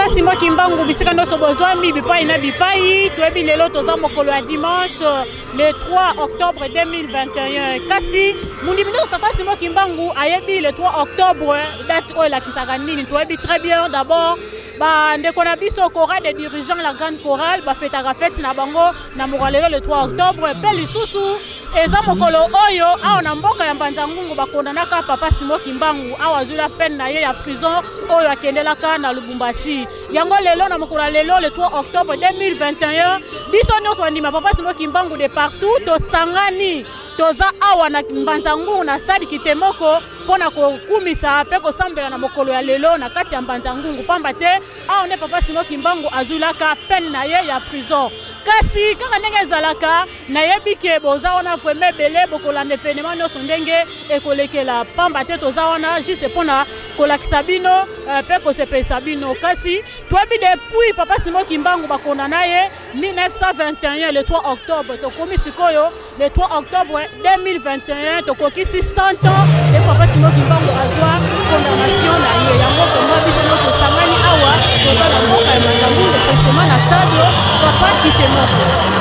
Papa Simon Kimbangu bisika no sobozwami bipai na bipai toyebi lelo toza mokolo ya dimanche le 3 octobre 2021 kasi mundimino Papa Simon Kimbangu ayebi le 3 octobre date oyo elakisaka nini toyebi très bien d'abord ndeko na biso chorale des dirigeants la grande chorale bafetaka fete na bango na mokolo lelo le 3 octobre pe lisusu eza mokolo oyo awa na mboka ya Mbanza-Ngungu bakondanaka Papa Simon Kimbangu awa azwila peine na ye ya prison oyo akendelaka na Lubumbashi yango lelo na mokolo lelo le 3 octobre 2021 biso nyonso bandima Papa Simon Kimbangu de partout tosangani toza awa na Mbanza-Ngungu na stade Kitemoko pona kokumisa pe kosambela na mokolo ya lelo na kati ya Mbanza-Ngungu pamba te awa ne Papa Simon Kimbangu azulaka peine na ye ya prison kasi kaka ndenge ezalaka nayebi ke boza wana vraiment belé bokolanda événement nyonso ndenge ekolekela pamba te toza wana juste pona kolakisa bino pe kosepesa bino kasi toyebi depuis Papa Simon Kimbangu bakondana ye 1921 le 3 octobre tokomi sikoyo le 3 octobre 2021 tokokisi 100 ans et Papa Simon Kimbangu azwa condamnation na ye yango komwa biso no tosangani awa toza na mboka ya Mbanza-Ngungu précisément na stade Papa Kitemoko.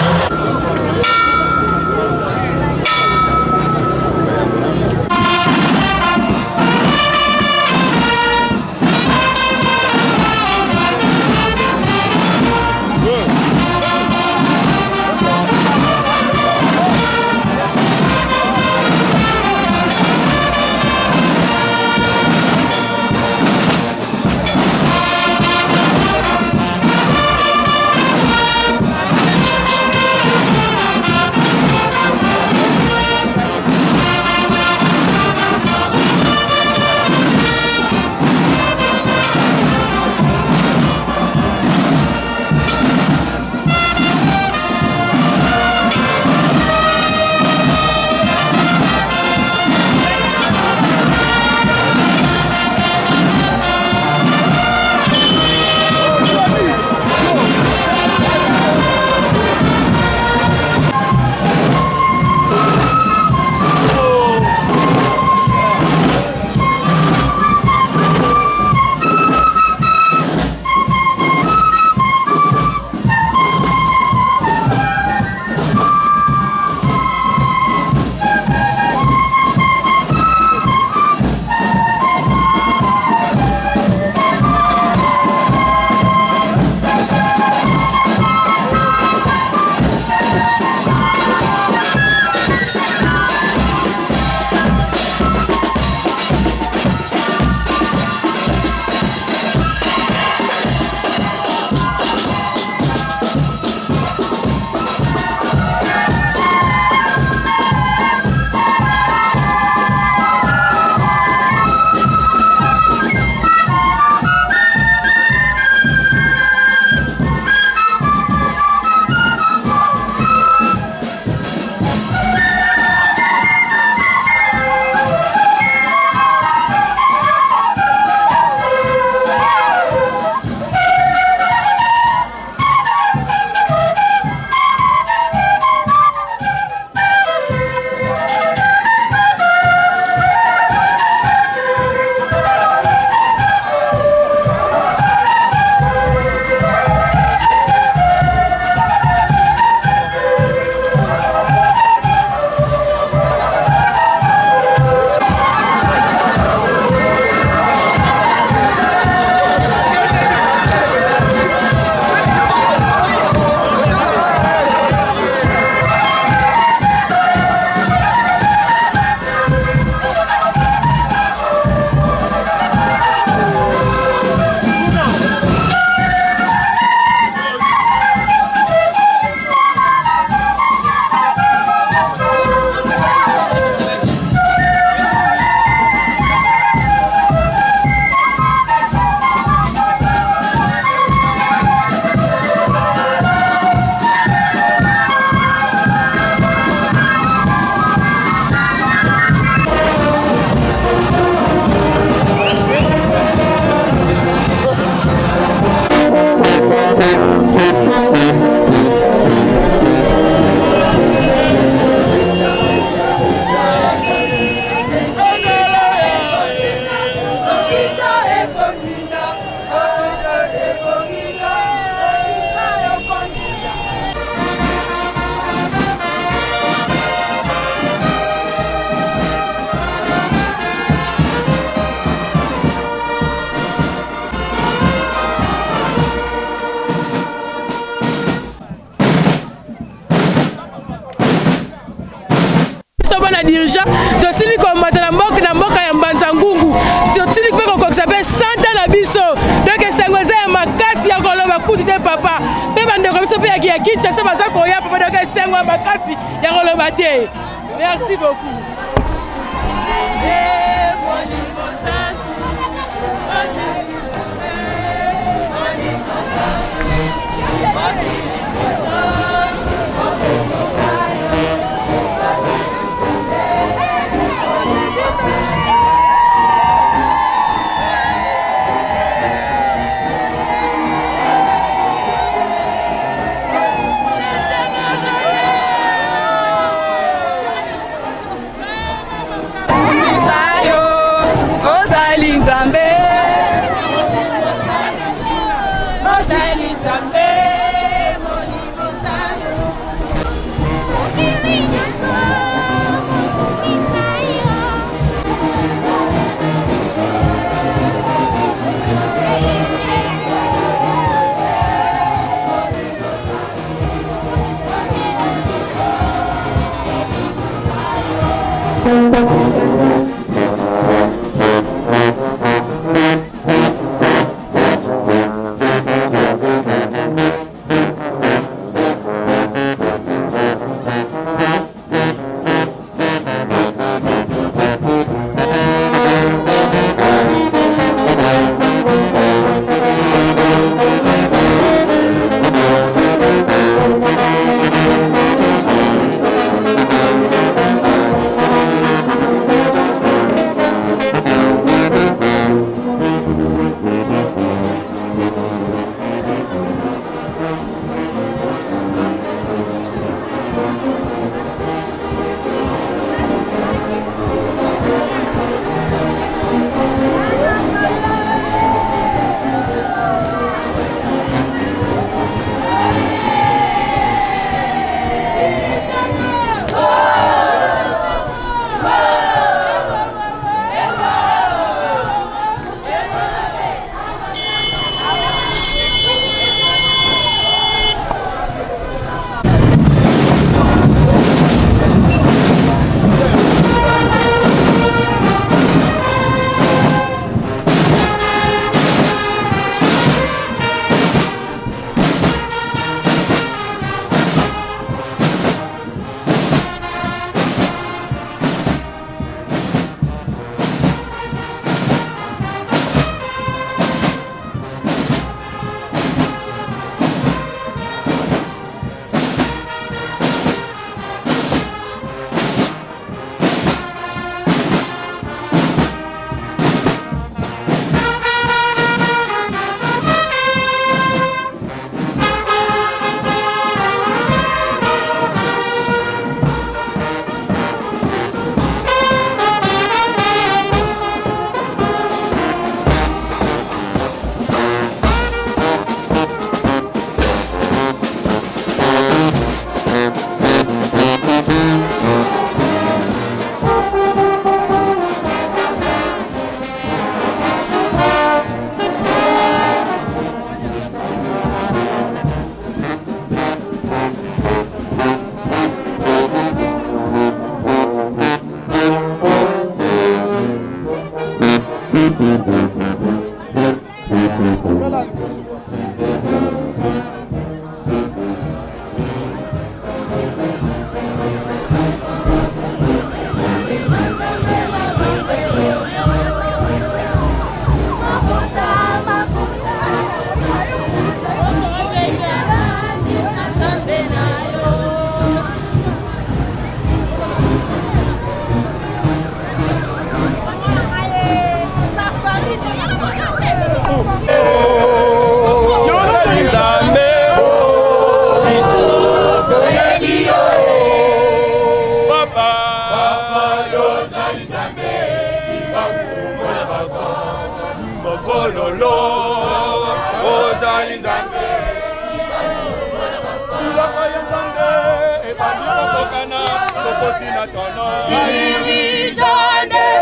kutu te papa mpe bandeko biso mpe ya Kinshasa baza koya papa doka esengo ya makasi ya koloba te. Merci beaucoup.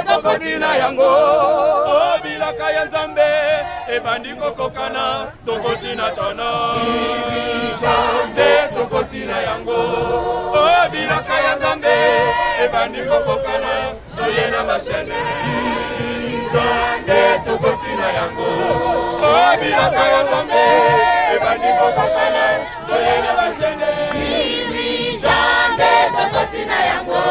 Tokotina yango bilaka ya Nzambe ebandiko kokana tokotina tono tokotina yango bilaka ya Nzambe ebandiko kokana toyena mashene tokotina yango bilaka ya Nzambe ebandiko mashene Dirijande tokotina yango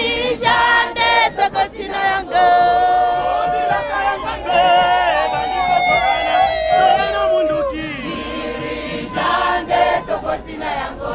Dirijande tokotina yango Dirijande tokotina yango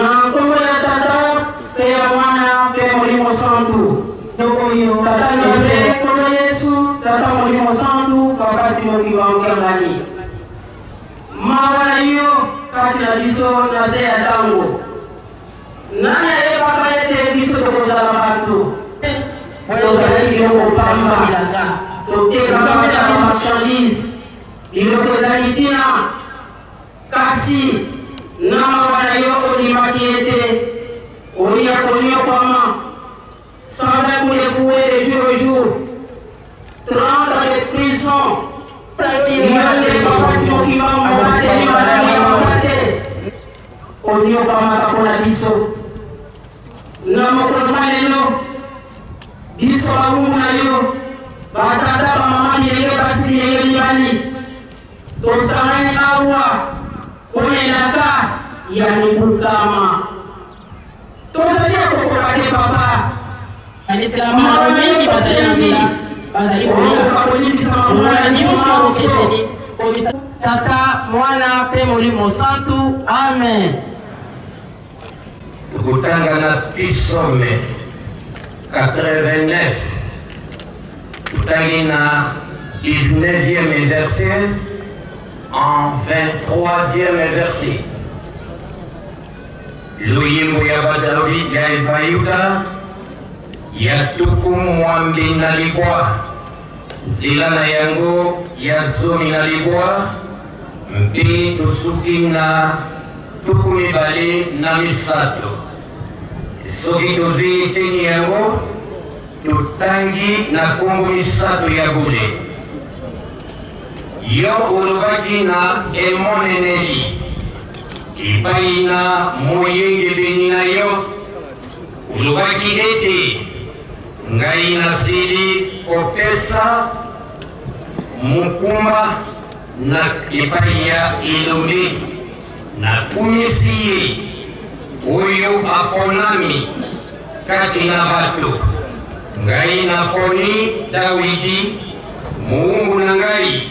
na nkombo ya tata mpe ya mwana mpe molimo santu oyo tata nyonse nkombo yesu tata molimo santu papa simoki wankangani mawa na yo kati na biso na se ya ntango nani ayebaka ete biso tokozala bato tozali biloko pamba totekaka mpe na bamarchandise biloko ezali ntina kasi na mawa na yo ondimaki ete oya konyokwama 120 coups de fouet de jour au jour 30 ans de prison yonde papa simokimbango bateli malamu ya babate onyokwamaka mpona biso na mokolo lelo biso babungu na yo batata bamama bilenge basi bilenge mibali tosangani awa konelaka ya mibukama tozali akokoka te papa amiselamana mingi bazali na nzela bazali kolimbisa mamona nyonso okeseni tata mwana mpe molimo santu amen. Tukutangana Pisome 89 tutangi na 19e verset en 23e verset luyimbo ya Badaudi ya Bayuda ya tukumu mwambi na libwa zila na yango ya zomi na libwa mpi tusuki na tukumi bale na misato soki tozwi teni yango tutangi na kombo misato ya bule yo olobaki na emoneneli epai na moyengebeni na yo olobaki ete ngai nasili kopesa mokumba na epai ya elombe nakumisi ye oyo aponami kati na bato ngai naponi Dawidi muumbu na ngai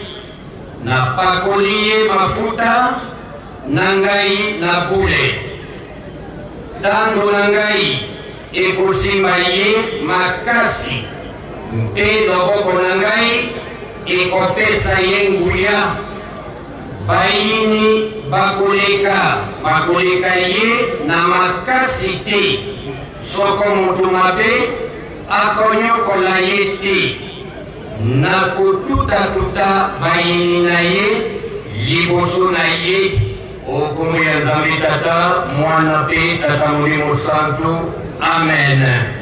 napakoli ye mafuta na ngai na bule tando na ngai ekosimba ye makasi mpe loboko na ngai ekopesa ye nguya bayini bakoleka ye na makasi te soko moto mabe akonyokola ye te na kotutatuta bayini na ye liboso na ye okombo ya Nzambe tata mwana mpe tata molimo santu amen.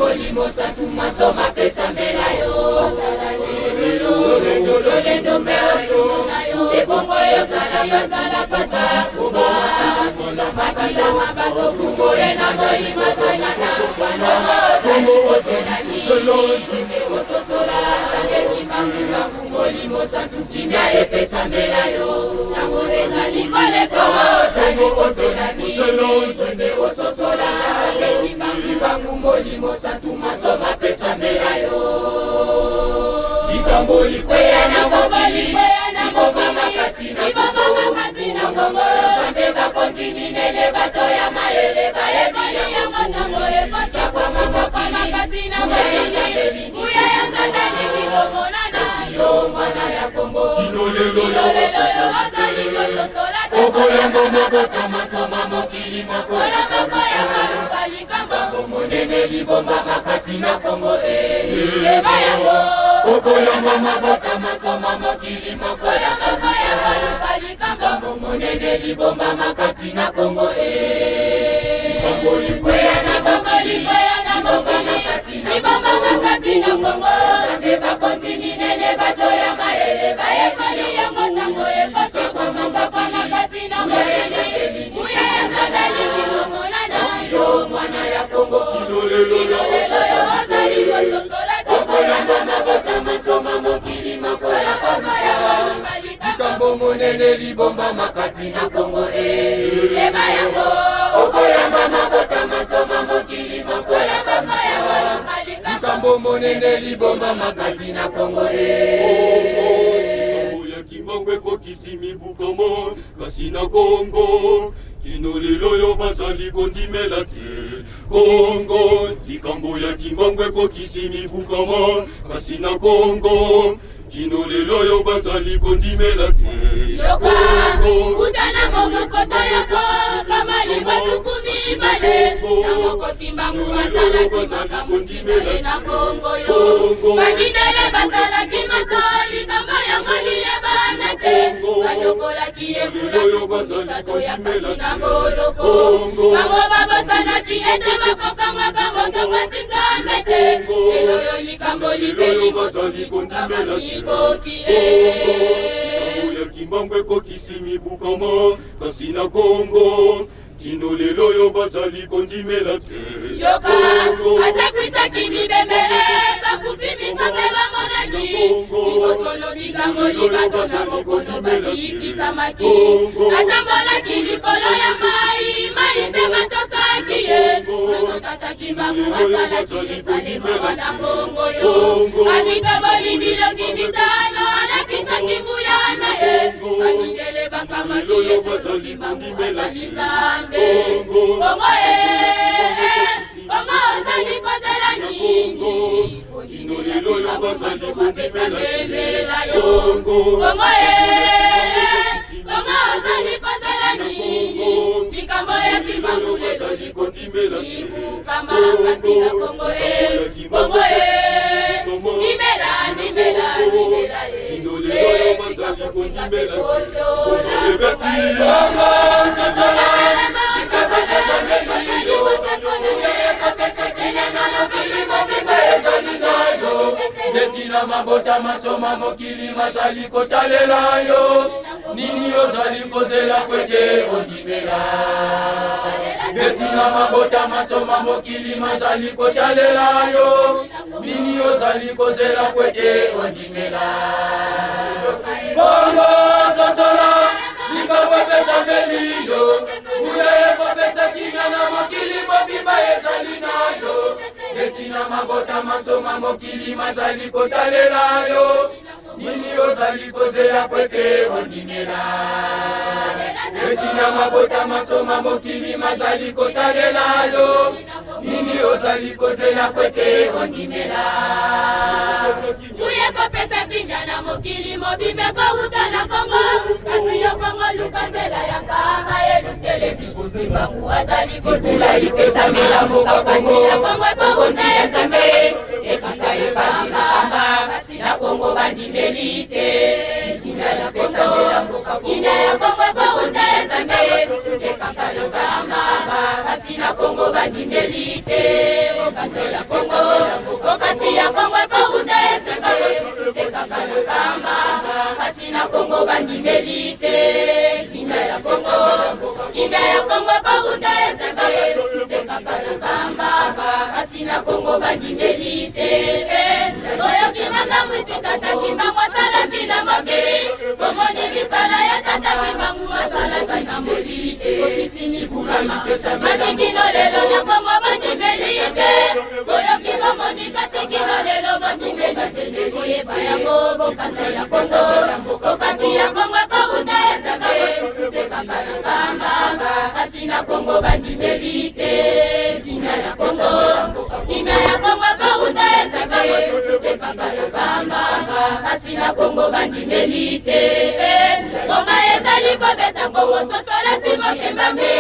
Molimo satuma soma pesa melayo yozala pasa kuba makila mabato kumboye na zoli masanyana wanongo ozali ozelani ebe ososola tabeki mamuka kumoli mosantu kimia epesa mbela yo yango ezali koleko ozali ozelani ebe ososola tabeki mamuka kumoli mosantu masoma pesa mbela yo ikamboli kweya na ngomoli ibomba makati na kongo zambe bakonzi minene bato ya mayele bayebili ya motambo ekosa kwa maboko makati na mayele uya ya ngandani kibomona na siyo mwana ya kongo kinolelo yo ozali kososola okoyambo mobota masoma mokili mokola moko ya maruka likambo monene libomba makati na kongo eba yango okoyambo mobota masoma mokili mokola moko ya maruka likambo monene libomba makati na kongo kweya na bomba makati na kongo zambe bakonzi minene bato ya mayele bayekoli ya motango ekosa kwa masakwa makati na mayele uya ya ngandali kibomona na siyo mwana ya kongo kilolelo yo ozali kososola okoyamba mabota masoma mokili mokola moko ya maruka likambo monene libomba makati na kongo eba yango okoyamba mabota masoma mokili mokola moko ya maruka likambo monene libomba makati na kongo kimbangwe kokisi mibukomo kasi na kongo kino lelo yo bazali kondimela te kongo likambo ya kimbangwe kokisi mibukomo kasi na kongo kino lelo yo bazali kondimela te yoka utana momokoto yoko kama libatukumi bale na mokoti mbangu masalaki makamusi baye na kongo yo bakidele basalaki masoli kamba ya mwali ya bana te banyokolaki ebulaki kumisato ya pasi na boloko bango babosanaki ete bakokangaka moto pasi nzambe te lelo yo likambo libeli mosoki kuntamami ikoki ya kimbangwe kokisi mibukama kasi na kongo kino lelo yo bazali kondimela te yoka asekwisaki mibembe bakufimisa mpe bamonaki libosono bikambo libato na mokono babiyikisamaki atambolaki likolo ya mai mpe matosaki ye asotataki mbangu asalaki esalema wana kongo yo abikaboli bilongi mitano alakisaki nguya na ye baningele bakamaki esoki mbangu azali nzambe kongo ozali kozela nini ondimela kimabuswaso mapesa mbembela yo kongo ozali kozela nini likambo ya kimbangu lelo likokisimbukama kasi na kongo kongo ndimela ye ekakofika pekotola sosola netina mabota masoma mokili mazali kotalela yo nini ozali kozela kwete ondimela netina mabota masoma mokili mazali kotalela yo nini ozali kozela kwete ondimela bongo sosola likabwepesa mbeliyo uya ekopesa kimya na mokili mobimba ezali nayo netina mabota masoma mokili mazali kotalela yo nini ozali kozela kwete ondimela netina mabota masoma mokili mazali kotalela yo nini ozali kozela kwete ondimela uye kopesa kimya na mokili mobimbe kouta na kongo kasi yo kongo luka nzela ya kanga yeluselemi mbangu azali kozela ipesa milambuka kasi ya kongo ekouta ya nzambe ekaka efali na kamba kasi na kongo bandimeli te ikila ya pesa milambuka kimya ya kongo ekouta ya nzambe ekaka efali kasi na kongo bandimeli te okasi ya kongo ekouta ya nzambe ekaka na kamba kasi na kongo bandimeli te manga mwisi tata kimbangu asala tina mokili komoni misala ya tata kimbangu asala tina molite okisi mibulama masikino lelo na kongo bandimelite oyoki bomoni kasi kino lelo bandimelite koyeba yango bokasi ya koso bokasi ya kongo ekouta ezaka esute kaka na kamba kasi na kongo bandimelite kimia ya koso kimia ya kongo ekouta ezaka esute kaka na kamba kasi na kongo bandimelite konga ezali kobeta kongo sosola simo kimbambi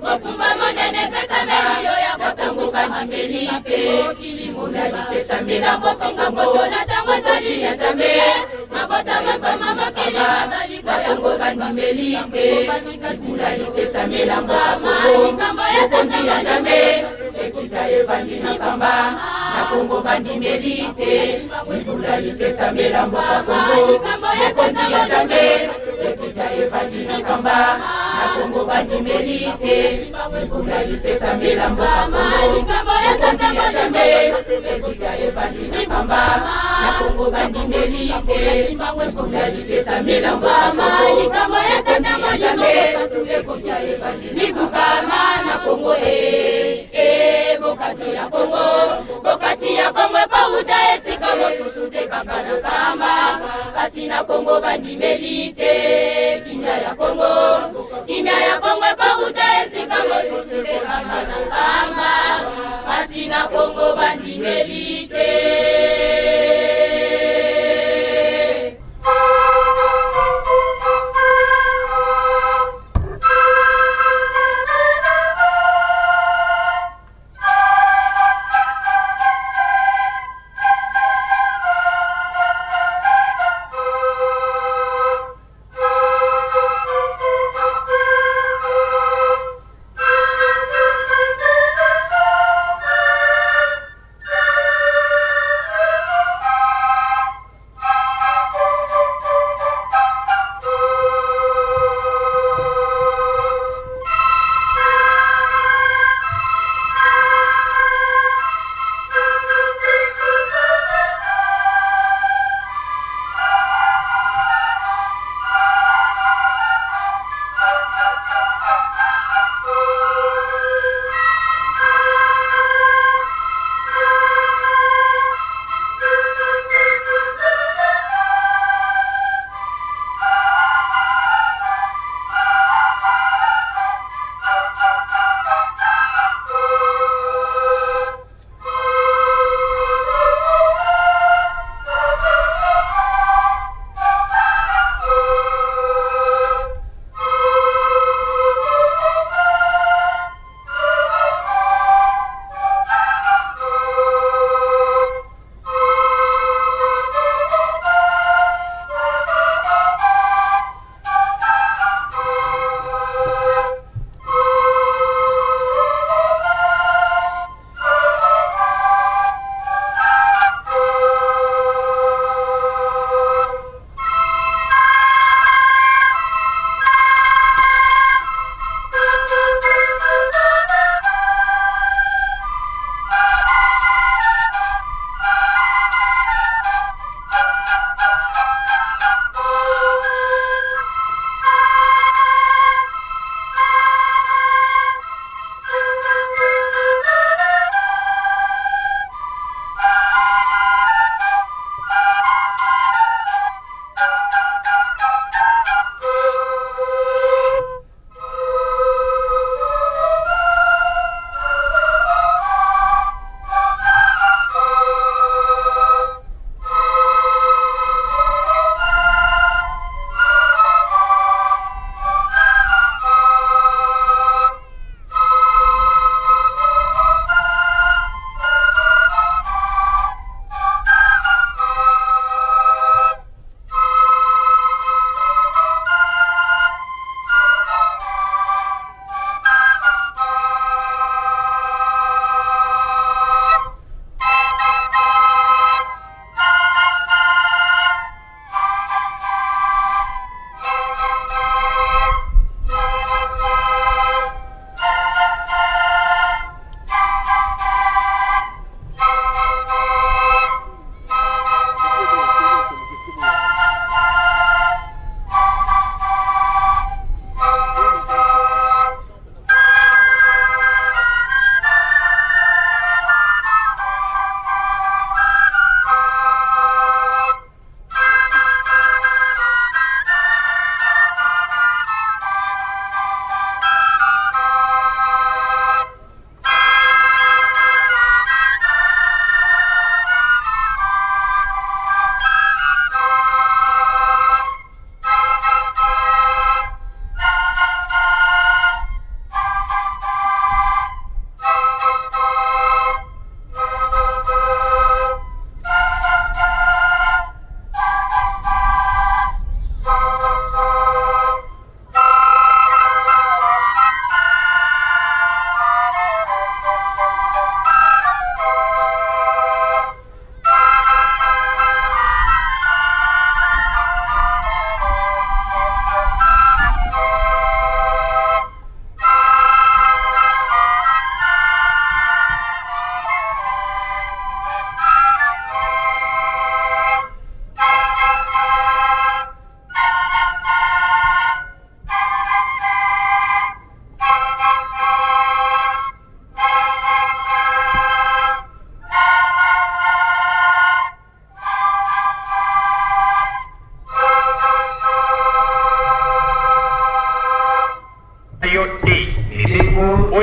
mokumba monene pesa meliyo ya kotango bandimelite kilimolali pesa mbila kofinga kocola tango ezali ya zambe mabota masoma mokili mazali kotango bandimelite kitulali pesa melambo likambo ya konzi ya zambe ekita evandi na kamba na kongo bandimelite kitulali pesa melambo likambo ya konzi ya zambe ekita evandi na kamba na kongo bandimelite kitulali pesa melambo likambo ya konzi ya zambe ekita evandi na kamba na kongo bandimelite kitulali pesa melambo likambo ya tata mojambe ekita evandi libukama na kongo bokasi ya kongo bokasi ya kongo ekouta esika mosusu te kaka na kamba kasi na kongo bandimelite kimia ya kongo ekouta esika mosusu te kaka na kamba kasi na kongo bandimelite.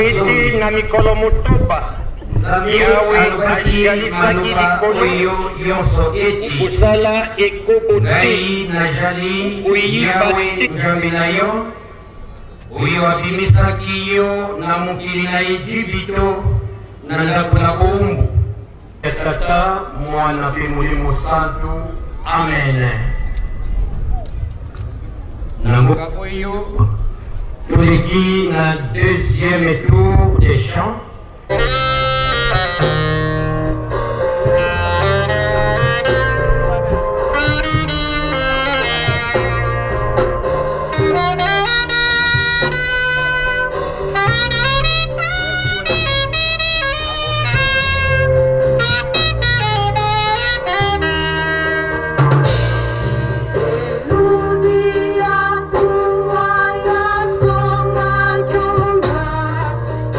witi na mikolo mutopa yawe alijalisa kilikolo kusala ekubuti yawe njambi nayo uyo apimisakiyo na mukili na Ejipito na ndaku na kuumbu Tata mwana pe Mulimo Santu amen. Namboka oyo toleki na deuxième tour des chants.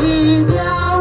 India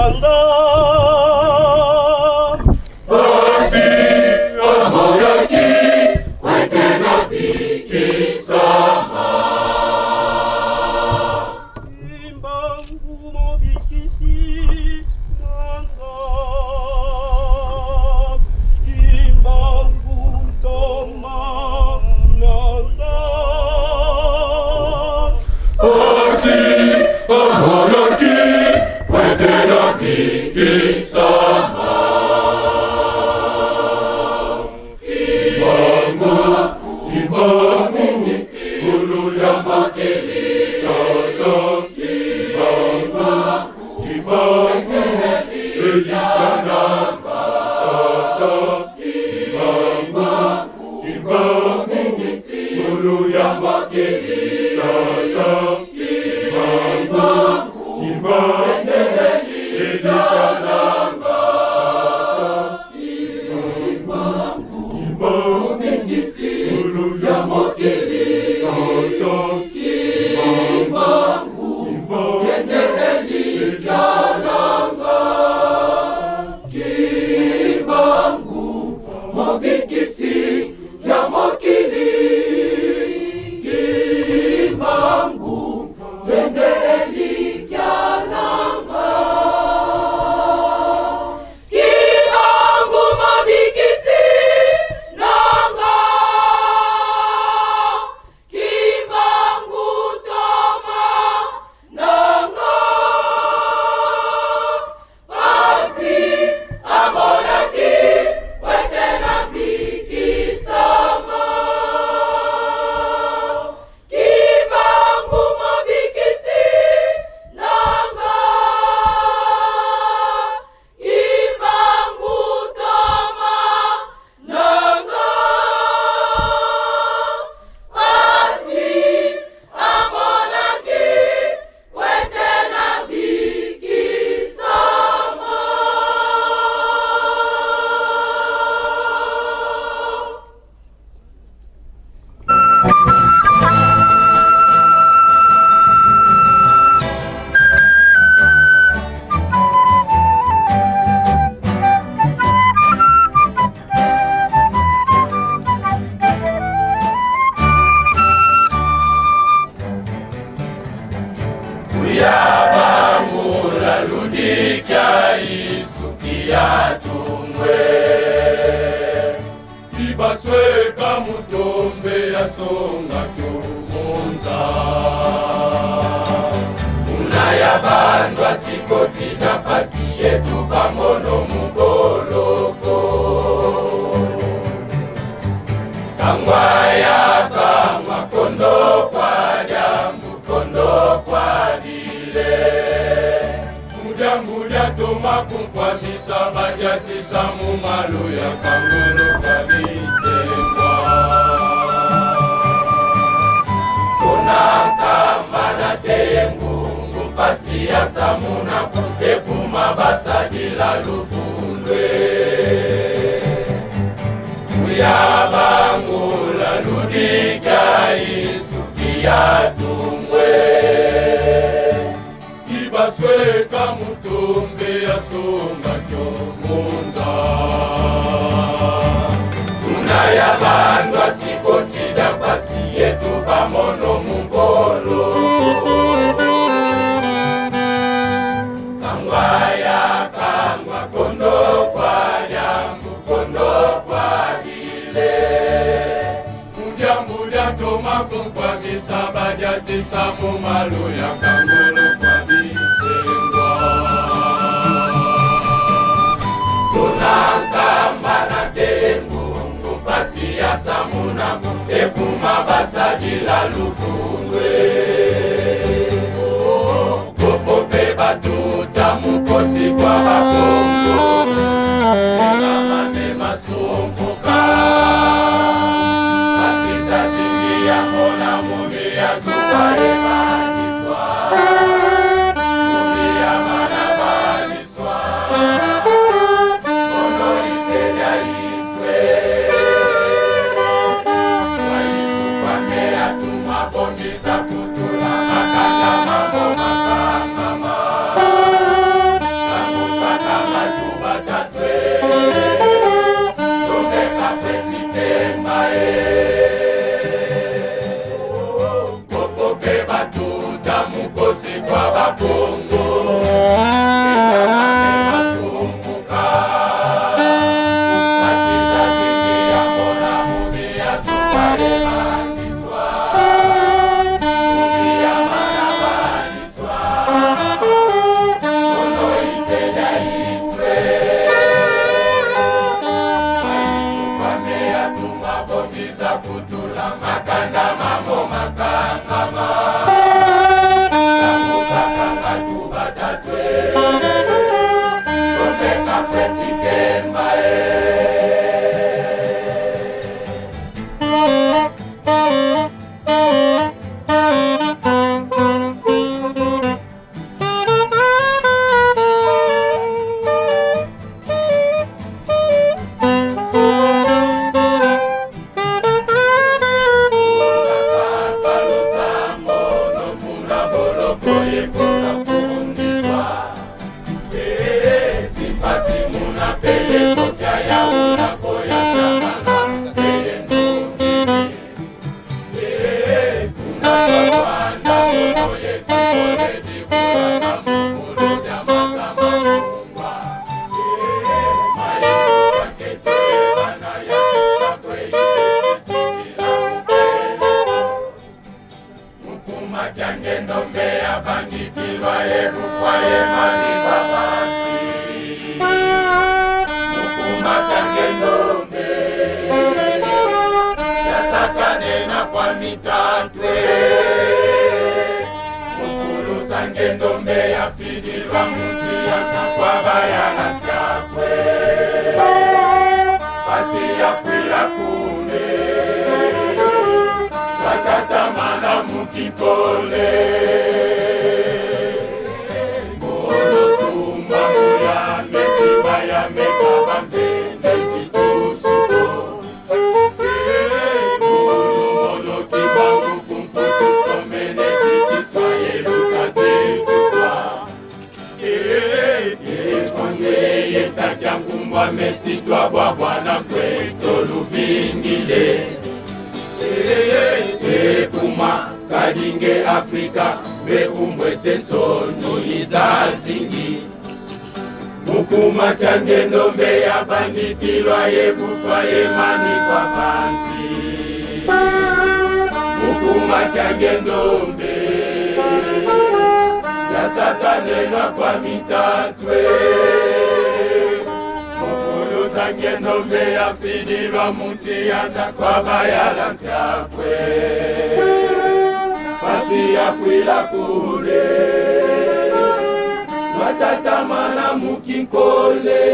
nanga basi amoyaki wetena bikisama imbangu mobikisi nanga imbangu toma nanga basi amoyaki wetena bikisama Za kutu kwa mitatwe mufulu zange ndombe ya fidirwa mutiaka kwa bayana tyakwe pasi ya fuila kune watatamana mukikole mono tumba muya metiba ya mekaba mbende zitusuko mono kibangu kumputu komene zitiswa yelukaze kuswa konde yetaka kumbwa mesitwa bwabwana kweto luvingile kuma kadinge Afrika bekumbwe sensonzo izazingi mukuma kange ndombe ya bandikilwa yebufa yemani kwa panzi mukuma kange ndombe ya satanenwa kwa mitatwe mufulu zange ndombe ya fidirwa mutiyata kwa bayala ntyakwe pasi ya fuila kule watatamana mukinkole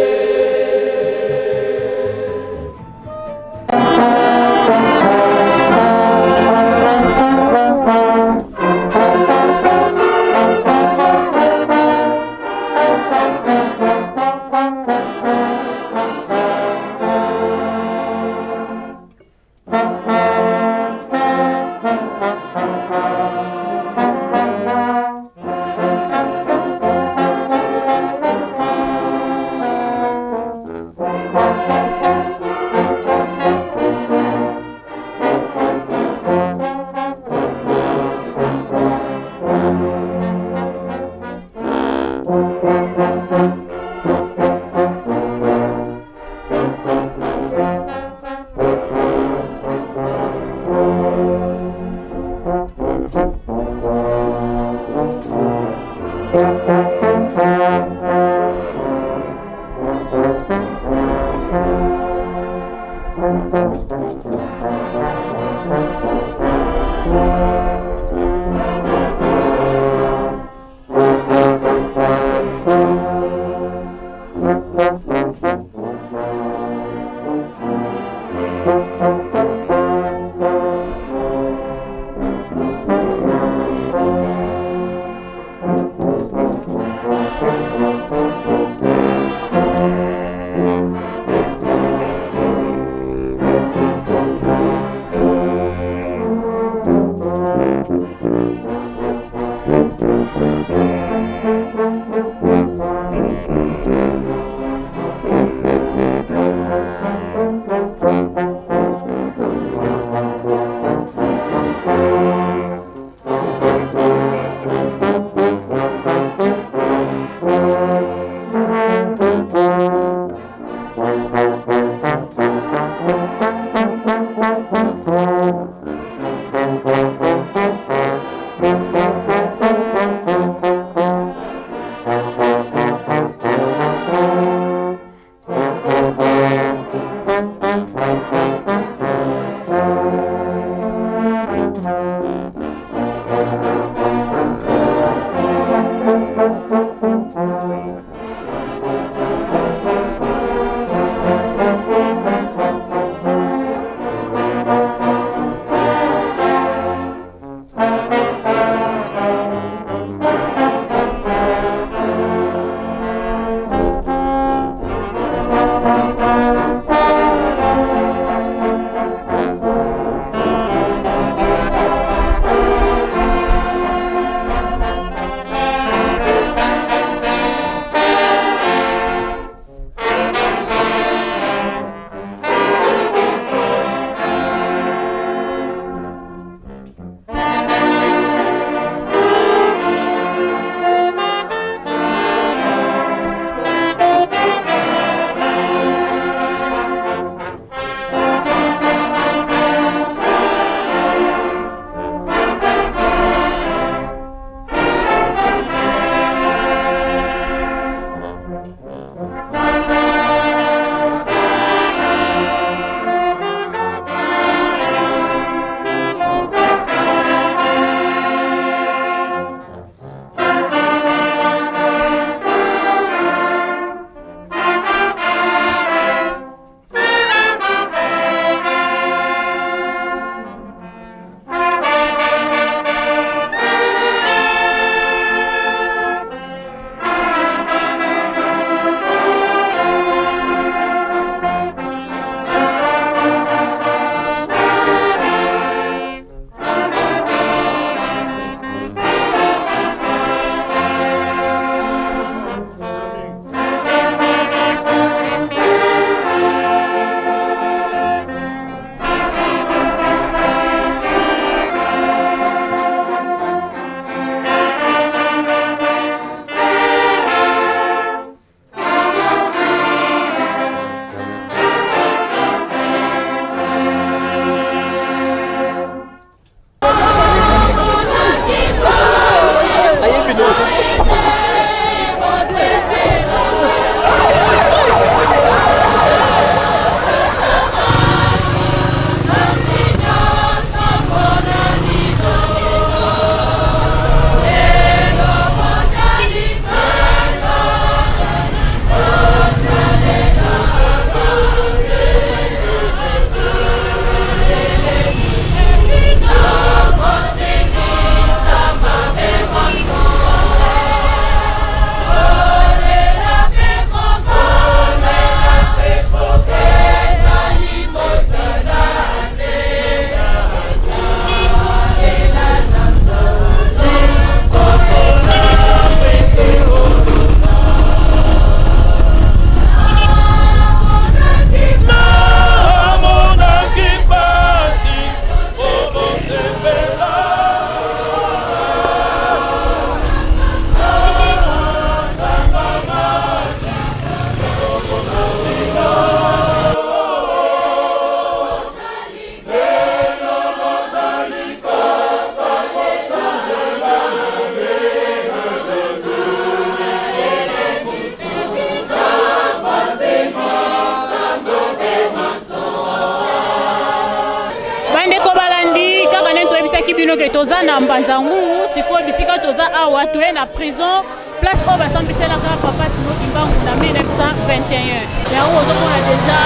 donc toza na mbanza ngungu sikoyo bisika toza awa toye na prison place oyo basambiselaka papa Simon Kimbangu na 1921 yango ozomona deja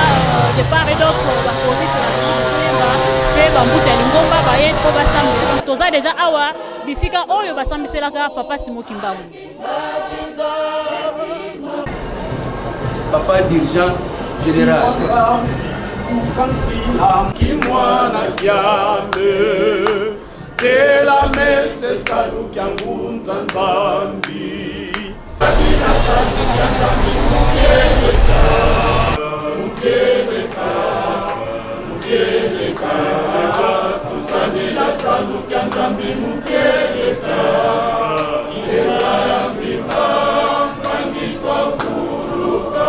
de part et d'autre bapolisi na mpe bambuteli ngomba baye mpo basambela toza deja awa bisika oyo basambiselaka papa Simon Kimbangu. Papa dirigeant général Kimwana kiame Tela mese salu kyangunza nzambi Kusadila salu kyanzambi mukeleka Ileka ya vima Mangitwa furuka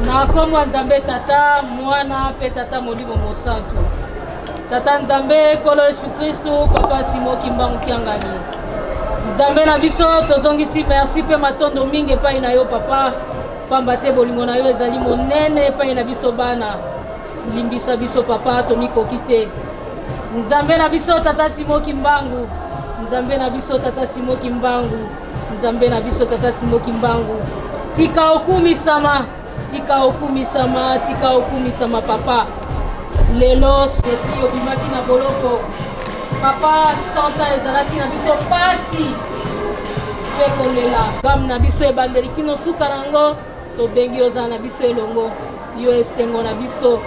Na komwa Nzambe tata mwana pe tata molimo mosantu tata Nzambe kolo Yesu Kristu papa Simon Kimbangu Kiangani Nzambe na biso tozongisi merci pe matondo mingi epai na yo papa pamba te bolingo na yo ezali monene epai na biso bana limbisa biso papa tomikoki te Nzambe na biso tata Simon Kimbangu Nzambe na biso tata Simon Kimbangu Nzambe na biso tata Simon Kimbangu tika okumisama tika okumisama papa lelo sepi obimaki na boloko papa santa ezalaki na biso pasi mpe kolela gamu na biso ebandeli kino suka nango tobengi ozala na biso elongo yo esengo na biso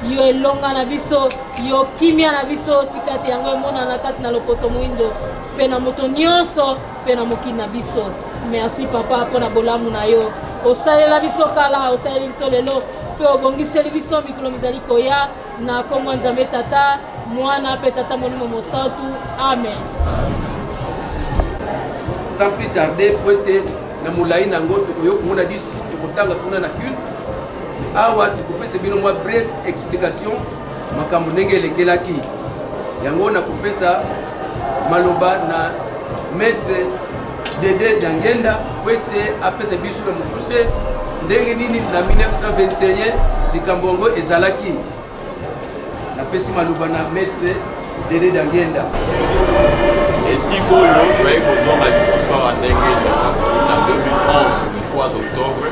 yo elonga na biso yo kimia na biso tika te yango emonana kati na loposo moindo mpe na moto nyonso mpe na mokili na biso merci papa mpo na bolamu na yo osalela biso kala osalela biso lelo mpe obongiseli biso mikolo mizali koya na kombo Nzambe tata mwana mpe tata molimo mosantu amen. Sans plus tarder po ete na molai nango tokoyo komona discours tokotanga kuna na culte awa tokopesa bino mwa bref explication makambo ndenge elekelaki yango nakopesa maloba na maître Dede Dangenda po ete apesa biso na mokuse ndenge nini na 1921 likambo ezalaki napesi maloba na maître Dede Dangenda. esikoyo toyei kozonga lisusu awa ndenge na 2011 le 3 octobre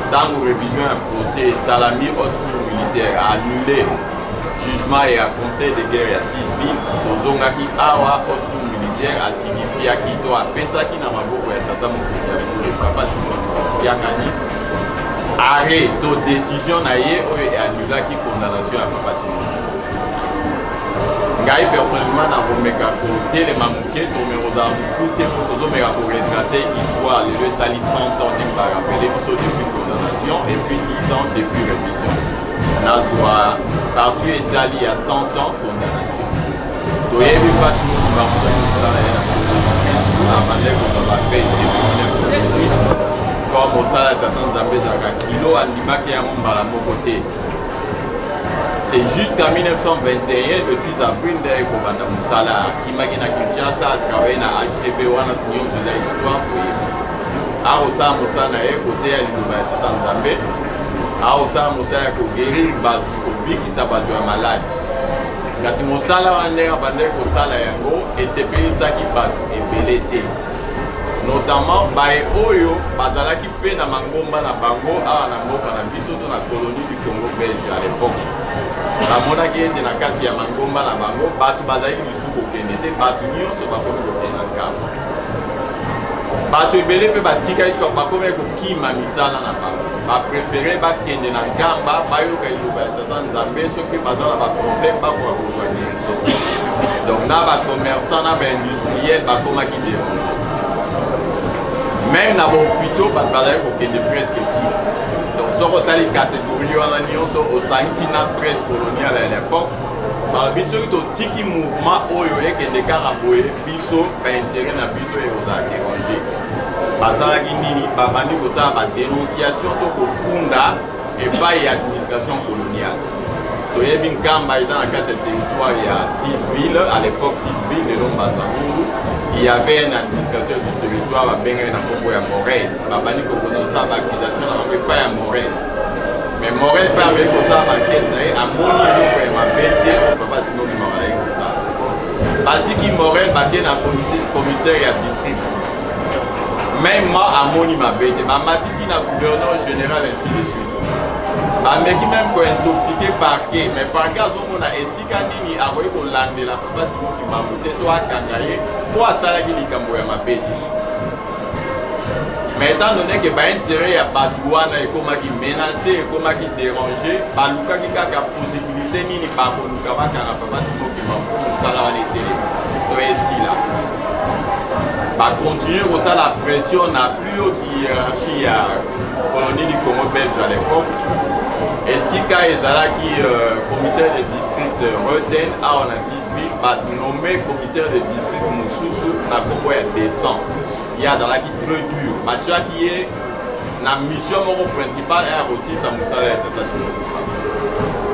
ntango révision ya procès esalami haute cour militaire annulé jugement ya conseil de guerre ya Tisville tozongaki awa haute cour militaire asignifiaki to apesaki na maboko ya tata mokonzi ya bikolo papa Simon Kiangani arrêt to décision na ye oyo eannulaki condamnation ya papa Simon. Ngai personnellement nakomeka kotelema moke tomekozala mokuse mpo tozomeka koretrace histoire lelo esali 100 ans ndenge barapele biso depuis condamnation et puis 10 ans depuis révision nazwa partie etali ya 100 ans condamnation toyebi mpasi moko bamozali kosala ye na bandeko kozala pe comme mosala ya tata Nzambe ezalaka kilo andimaki yango mbala moko te. C'est jusqu'en 1921, le 6 avril, il a Moussala qui m'a dit à Kinshasa, a travaillé dans HCB, on a tenu sur l'histoire. A Osa Moussa na côté à l'Université de Tanzambé, a Osa Moussa a guéri le batu, au big qui s'abattu un malade. Quand Moussala a l'air abandonné au Sala Yango, et c'est pays ça qui bat, et Belété. Notamment, Bae Oyo, Bazala qui fait na Mangomba na Bango, a Namboka na Bisoto na colonie du Congo belge à l'époque. Bamonaki ete na kati ya Mangomba na bango bato bazalaki lisusu kokende te bato nyonso bakomi kokende na nkamba bato ebele mpe batikaki bakomi kokima misala na bango baprefere bakende na nkamba bayoka liloba ya tata Nzambe soki baza na baproblème bakoka kozwa guérison donc na bacommerçant na baindustriel bakomaki dérange même na bahôpitaux bato bazalaki kokende presque plus. Soko tali catégorie wana nyonso osangisi na presse coloniale à l'époque biso totiki mouvement oyo ekende kaka boye biso baintérêt na biso ekozala déranger basalaki nini babandi kosala badénonciation to kofunda epai ya administration coloniale toyebi nkamba eza na kati ya territoire ya Tisville à l'époque Tisville lelo Mbanzangulu il y avait un administrateur du territoire babengaki na kombo ya Morel babandi kokosala baaccusation na bango epai ya Morel mais Morel permet comme ça ma quête à mon niveau pour ma bête papa sinon qui m'a comme ça bati qui Morel baké na commissaire et district même moi à mon ma bête ma matiti na gouverneur général ainsi de suite mais qui même quand intoxiqué parquet mais parquet on a esika nini a voyer qu'on lande la papa sinon qui m'a monté toi kangaye moi ça là qui likambo ya ma bête. Mais étant donné que bah intérêt à Batouana et comment qui menacé et comment qui dérangé, bah Luka qui a la possibilité ni pas pour Luka va car papa c'est moi qui m'a pour ça là les télé. Donc ici là. Bah continuer comme ça la pression n'a plus haute hiérarchie à colonie du Congo belge à l'époque. Et si quand ils là qui commissaire de district Reten à Onatisville va nommer commissaire de district Moussousou na Congo ya descend. Il y a dans la qui très dur. Matcha qui est la mission principale est aussi sa moussala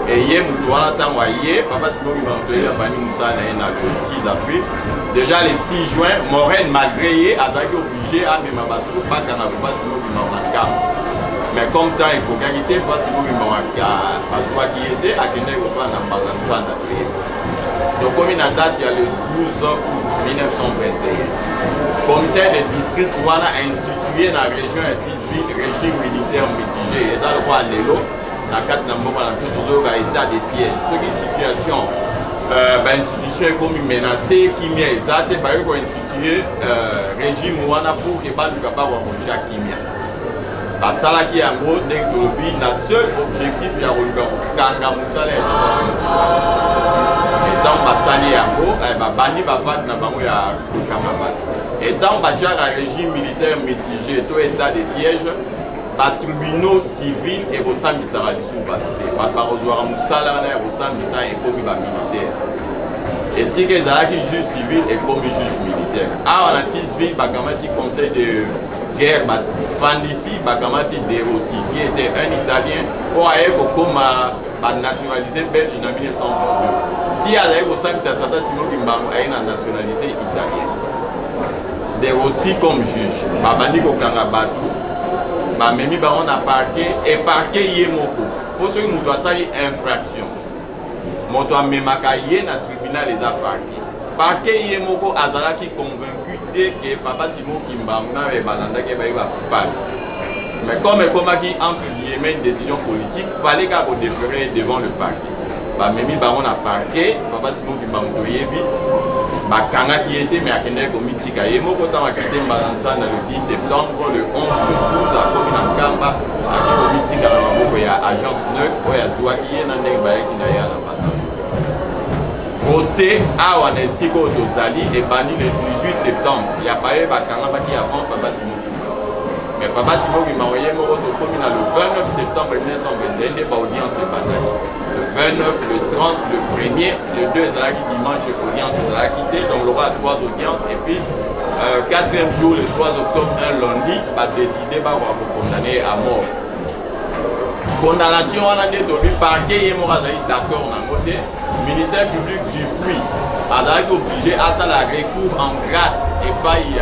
et hier Moutouana Tanwaye, papa Simon qui m'a entendu à Bani Moussala le 6 avril. Déjà le 6 juin, Morel malgré a été obligé à me battre pas qu'à pas Simon qui m'a entendu. Mais comme temps et coqualité, pas Simon qui m'a entendu qui était à Kenya pas dans Balançan d'après. Donc comme une date, il y a le 12 août 1921. Commissaire de district a institué dans la région Tisville régime militaire mitigé. Et ça, le roi Lélo, dans le cadre d'un état de siège. Ce qui est situation, institution comme menacée, qui m'a exaté, il a institué régime Wana pour que pas du capable de faire Kimia. Parce que ça, qui est en gros, le seul objectif, il y a le Kanga Moussala étant basali yango bandi bavandi na bango ya kokanga bato étant batia la régime militaire mitigé to état de siège batribunaux civils ekosambisaka lisusu bato te bato bakozwaka mosala wana ya kosambisa ekomi bamilitaire esika ezalaki juge civil ekomi juge militaire awa na Tisville bakamati conseil de guerre bafandisi bakamati de Rossi qui était un italien po aye kokoma naturalisé belge en 1932. Si à l'aéroport Tata Simon Kimbangu a une nationalité italienne. De Rossi comme juge. Babani Kokanga Batu. Mamemi Baron a parqué et parqué Yemoko. Pour ceux qui nous doivent salir infraction. Moto a memaka yé na tribunal les a parqué. Parqué Yemoko Azala qui convaincu que Papa Simon Kimbangu n'a pas balanda qui va pas. Mais comme qui entre guillemets une décision politique, il fallait qu'elle déférer devant le parquet. Memi Baron a parqué, Papa Simon Kimbangu Yebi, Bakanga qui était, mais à Kenya Komitika, et moi quand on a quitté Malanzana le 10 septembre, le 11, le 12, à Komina Kamba, à Komitika, il y a agence neutre, il y a Zouaki, il y a Nandek qui n'a pas partage. Procès à Wanesiko Tozali est banni le 18 septembre. Il y a pas eu Bakanga qui avant Papa Simon. Mais Papa Simon qui m'a envoyé le 29 septembre 1921, il y a audience et bataille. Le 29, le 30, le 1er, le 2 est dimanche, audience est quitté. Donc il aura 3 audiences. Et puis, 4e jour, le 3 octobre, un lundi, va décider de condamner à mort. Condamnation, on a dit au parquet, il y d'accord dans côté. Ministère public du Puy a obligé à ça la recours en grâce et pas il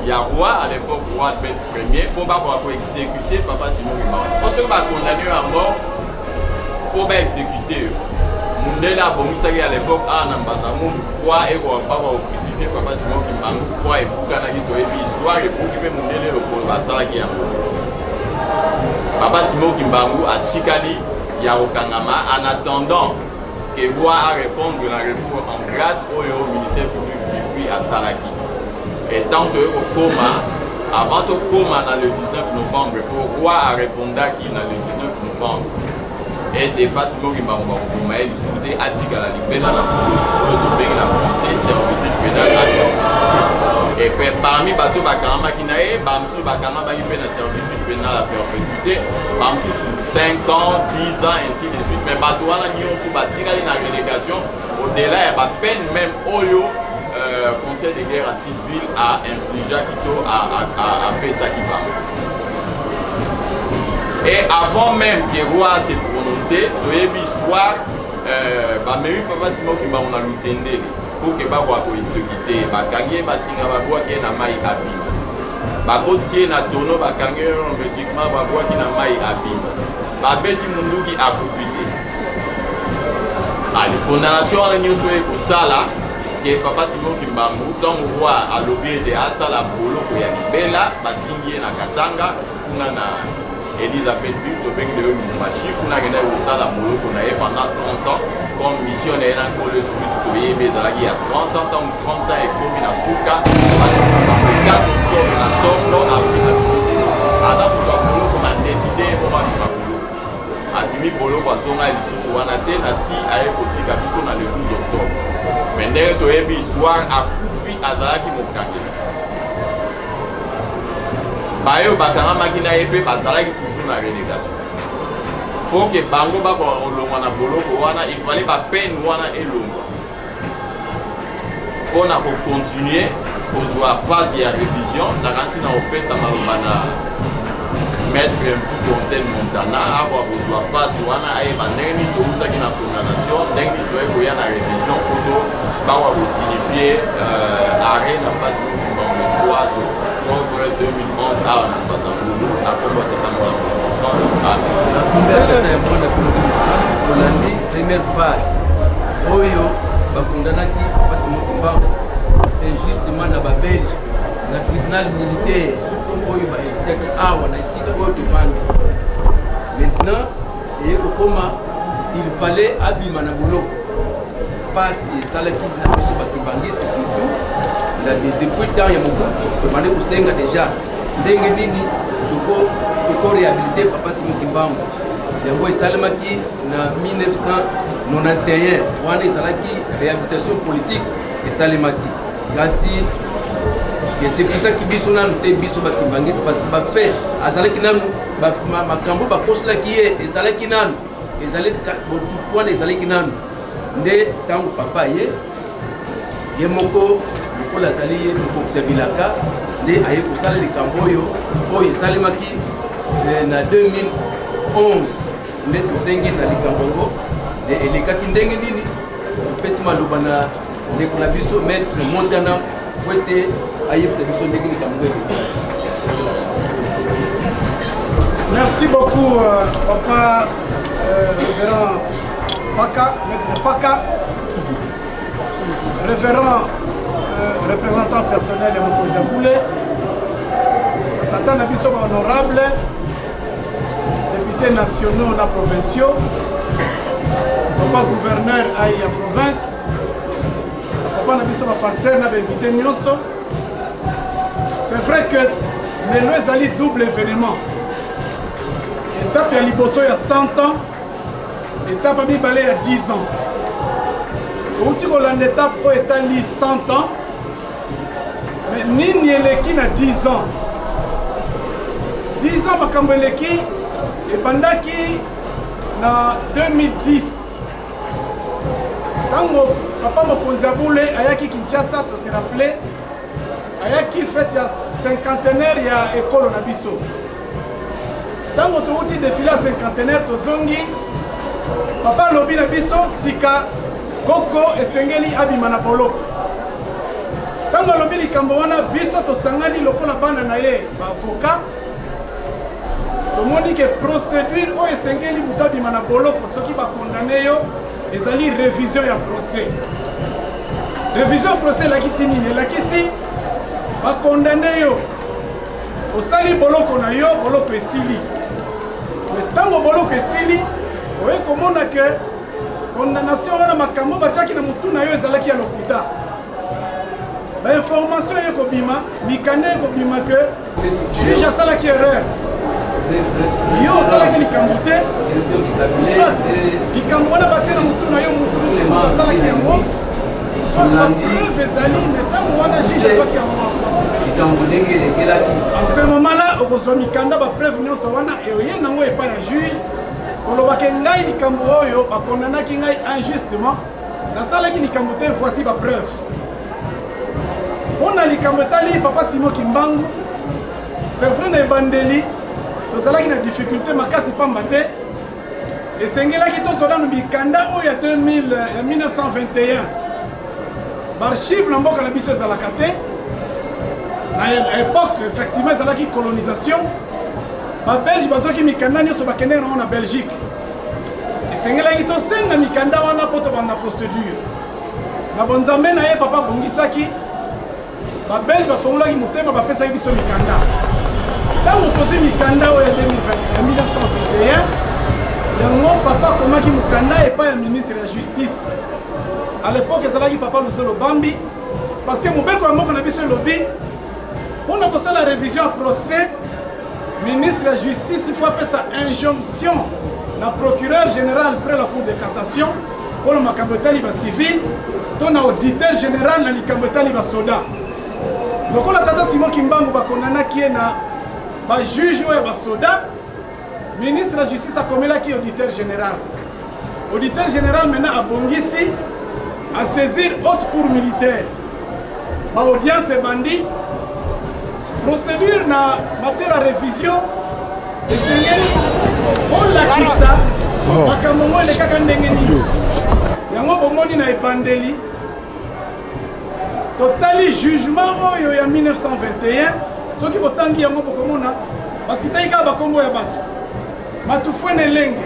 y a roi à l'époque roi de premier pour pas exécuter Papa Simon Kimbangu. Parce que va condamner à mort, faut pas exécuter. Mundela Bomusaki à l'époque a Nambazamu roi et roi pas crucifier Papa Simon Kimbangu roi et Bukana qui doit histoire et pour qui peut Mundela le pour la salle qui a Papa Simon Kimbangu a Tikali Yarokangama en attendant que roi a répondre la recours en grâce au ministère public du Puy à Salaki. Et tant que au coma, avant au coma dans le 19 novembre, le roi a répondu qui dans le 19 novembre. Et des pas Simon Kimbangu il souhaitait attirer la liberté dans la français, service pénal à et puis parmi bateau Bakarama qui n'a pas Bamsou Bakarama qui fait un service pénal à perpétuité, Bamsou sous 5 ans, 10 ans, ainsi de suite. Mais bateau à la Nyon sous Batira dans la délégation, au-delà, il y a peine même Oyo. Conseil de guerre à Tisville a infligé à Pesakiba. Et avant même que le roi s'est prononcé, il y a une histoire, même Papa Simon Kimbangu a l'utendé pour que Bakwa exécuté, Bakangé, Basinga Bakwa qui est na maï abîme. Bakotier na tono, Bakangé, médiquement Bakwa qui na maï abîme. babeti munduki akufi te. Ali condamnation wana nyonso ekosala ke Papa Simon Kimbangu ntango roi alobi ete asala boloko ya libela batingi ye na Katanga kuna na Elisabeth Ville tobengi leyo Lumumbashi kuna akenda kosala boloko na ye pendant 30 ans comme mission na ye na nkolo yesu kristu toyebi ezalaki ya 30 ans ntango 30 ans ekomi na suka 4 octobre na torno apres na aza moto ya boloko na deside ebomaki abimi boloko azonga lisusu wana te na ti aye kotika biso na le 12 octobre me ndenge toyebi histoire akufi azalaki mokangeli bayo bakangamaki na ye mpe bazalaki toujours na relégation mpo ke bango bakoka kolongwa na boloko wana ifale bapene wana elongwa mpo na kocontinue kozwa phase ya révision nakanisi na kopesa maloba na maître Fontaine Montana akoka kozwa phase wana ayeba ndenge nini toutaki na condamnation ndenge nini toyei koya na révision poto bakoka kosignifie arrêt na mpasi mokimbango 3 octobre 2011 awa na Patangulu na kombo tata olandi première phase oyo bakundanaki mpasi mokimbango injustement na babelge na tribunal militaire oyo baesitaki awa na esika oyo tovandi. Maintenant eye kokoma il fallait abima na boloko mpasi esalaki na biso bakibangiste surtout depuis temps ya mobutu tobandi kosenga deja ndenge nini tokoréhabilite Papa Simon Kimbangu yango esalemaki na 1991 wana ezalaki réhabilitation politique esalemaki kasi esepesaki biso nanu te biso bakibangiste parce que bafe azalaki nanu makambo bakoselaki ye ezalaki nanu botutu wana ezalaki nanu nde ntango papa ye moko lokola azali ye mokokisa bilaka nde aye kosala likambo oyo esalemaki na 2011 nde tosengi na likambo yango nde elekaki ndenge nini topesi maloba na ndeko na biso maître Montana po ete ayebisa biso ndenge likambo Merci beaucoup papa révérend Paka, maître Paka, révérend représentant personnel de Mokoza Boulé, Tata Nabiso honorable, députés nationaux na provinciaux, papa gouverneur à la province, papa Nabiso pasteur na invité Nyoso. C'est vrai que nous avons double événement. Étape à Liboso il y a 100 ans, étape à Bibalé il y a 10 ans. Au étape où est allé 100 ans, mais Nini Eleki na 10 ans. 10 ans, Makambo Eleki, et Bandaki na 2010. Tango papa Mokonza Boulé, Ayaki Kinshasa, tu se rappelé, Ayaki fait il y a cinquantenaire, il y a école na biso. Tango tu outil défilé à cinquantenaire, tu zongi, papa lobi na biso, Sika, Koko et Sengeli Abimana Boloko. Tango lobi likambo wana biso to sangani lokola bana na ye ba avocat. To moni que procédure o Sengeli buta Abimana Boloko soki ba condamné yo ezali révision ya procès. Révision procès la kisi nini la kisi ba condamné yo. O sali boloko na yo boloko esili. Mais tango boloko esili o e komona que condamnation wana makambo batiaki na mutu na yo ezalaki ya lokuta. Ba information ye kobima mikane kobima que juge asalaki erreur. Yo asalaki likambo te soit likambo wana batie na mutu na yo mutu mosusu asalaki yango soit bapreuve ezali mais ntango wana juge azwaki yango likambo ndenge elekelaki en ce moment là okozwa mikanda bapreuve nyonso wana eye nango epai ya juge olobaki ngai likambo oyo bakondamnaki ngai injustement nasalaki likambo te voici bapreuve mpona likambo etali papa Simon Kimbangu c'est vrai na ebandeli tozalaki na difficulté makasi pamba te esengelaki tozwa nanu mikanda oyo ya 1921 baarchive na mboka na biso ezalaka te na époque effectivement ezalaki colonisation babelge bazwaki mikanda nyonso bakendeki nango na belgique esengelaki tosenga mikanda wana mpo tobanda procédure na bonzambe na ye papa abongisaki babelge bafungolaki motema bapesaki biso mikanda ntango tozwi mikanda oyo ya 1921 yango papa akomaki mokanda epai ya ministre ya justice à l'époque ezalaki papa Luzolo Bambi parce que mobeko ya moko na biso elobi mpona kosala révision ya procès ministre ya justice il faut apesa injonction na procureur général près la cour de cassation mpona makambo etali bacivile to na auditeur général na likambo etali basoda lokola tata Simon Kimbangu bakondanaki ye na bajuge oyo ya basoda ministre ya justice akomelaki auditeur général auditeur général maintenant abongisi à saisir haute cour militaire ba audience ebandi procédure na matière à révision esengeli olakisa makambo ngo elekaka ndenge nini yango bomoni na ebandeli totali jugement oyo ya 1921 soki botangi yango bokomona basitaki kaka bakombo ya bato matufwene elenge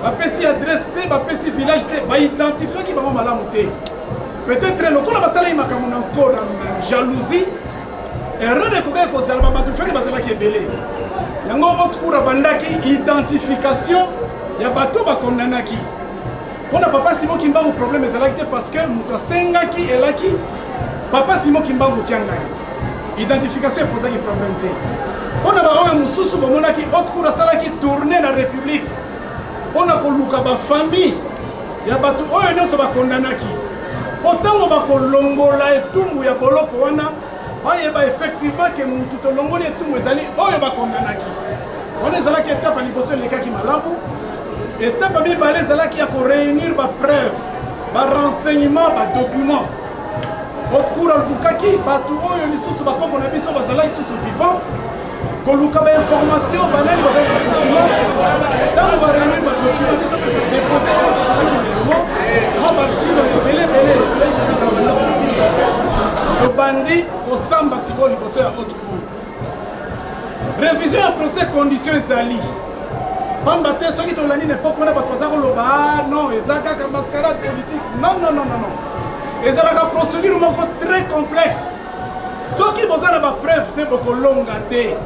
bapesi adresse te bapesi village te baidentifiaki bango malamu te peut-être lokola basalaki makambo na nko na jalousie erreur ekokaki kozala bamatufwene bazalaki ebele yango haute cour abandaki identification ya bato bakondanaki mpona papa Simon Kimbangu problème ezalaki te parce que moto asengaki elaki papa Simon Kimbangu kiangani identification epozaki problème te mpona baoyo mosusu bamonaki haute cour asalaki tourné na république mpona koluka bafamille ya bato oyo nyonso bakondanaki mpo ntango bakolongola etumbu ya boloko wana bayeba effectivement ke mutu tolongoli etumbu ezali oyo bakondanaki wana ezalaki etape ya liboso elekaki malamu etape ya mibale ezalaki ya koréunir bapreuve barenseignement badocument haute cour alukaki bato oyo lisusu bakoko na biso bazalaki susu vivant koluka bainformation banani bazali badocument ntango baréunir badocument biso mpe todepose oyo tozalaki na yango mwa baarchive ebelebele ezalaki komita na bandako na biso tobandi kosamba sikoyo liboso ya haute cour révision ya procès condition ezali pamba te soki tolandi na epoke wana bato baza koloba non eza kaka mascarade politique non ezalaka procédure moko très complexe soki boza na bapreuve te bokolonga te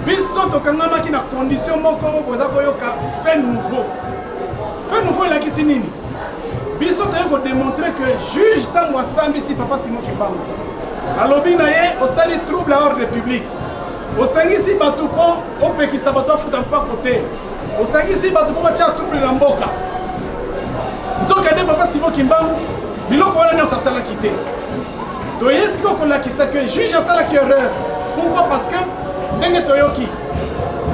biso tokangamaki na condition moko oyo boza koyoka fait nouveau elakisi nini biso toye kodémontrer que juge ntango asambisi papa Simon Kimbangu alobi na ye osali trouble à ordre public osangisi bato mpo opekisa bato afuta mpako te osangisi bato mpo batia trouble na mboka nzoka nde papa Simon Kimbangu biloko wana nyonso asalaki te toye sikoyo kolakisa que juge asalaki erreur pourquoi parce que ndenge toyoki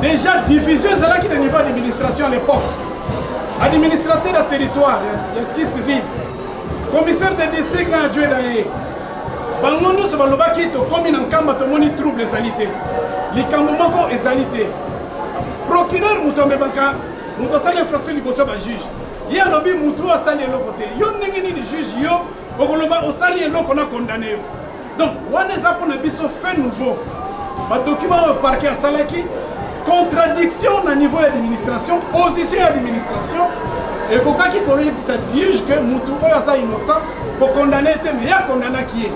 déjà division ezalaki de niveau d'administration à l'époque administrateur ya territoire ya ti civil commissaire de district na adjoint na ye bango nyonso balobaki tokomi na nkamba tomoni trouble ezali te likambo moko ezali te procureur moto amebaka moto asali infraction liboso ya bajuge ye alobi motu asali eloko te yo ndenge nini juge yo okoloba osali eloko na kondane yo donc wana eza mpona biso fait nouveau badocument oyo parquet asalaki contradiction na niveau ya administration position ya administration ekokaki koyebisa juge que mutu oyo aza innocent kokondane te me ye akondanaki ye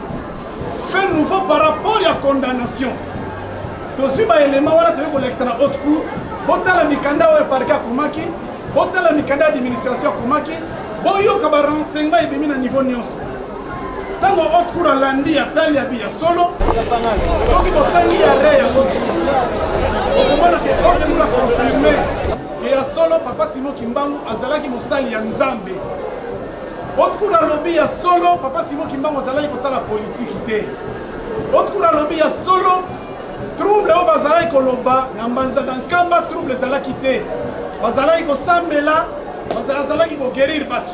fait nouveau par rapport ya condamnation tozwi baélément wana toyei kolekisa na haute cour botala mikanda oyo parquet akomaki botala mikanda ya administration akomaki boyoka barenseignement ebimi na niveau nyonso ntango haute cour alandi atali ya biya solo soki botangi ya re ya haute cour okomona ke haute cour aconfirme ke ya solo papa Simon Kimbangu azalaki mosali ya nzambe haute cour alobi ya solo papa Simon Kimbangu azalaki kosala politiki te haute cour alobi ya solo trouble oyo bazalaki koloba na mbanza na nkamba trouble ezalaki te bazalaki kosambela bazalaki koguérir bato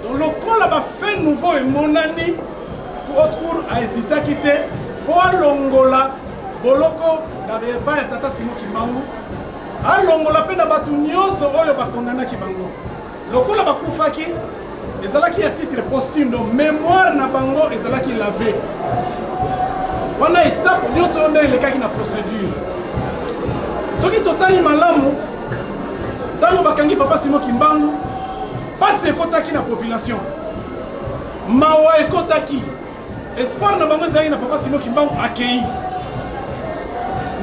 donc lokola bafait nouveau emonani haute cour ahésitaki te mpo alongola boloko na epai ya tata Simon Kimbangu alongola mpe na bato nyonso oyo bakondanaki bango lokola bakufaki ezalaki ya titre posthume donc mémoire na bango ezalaki lave wana étape nyonso oyo nde elekaki na procédure soki totali malamu ntango bakangi papa Simon Kimbangu pasi ekotaki na population mawa ekotaki espoir na bango ezalaki na papa Simon Kimbangu akei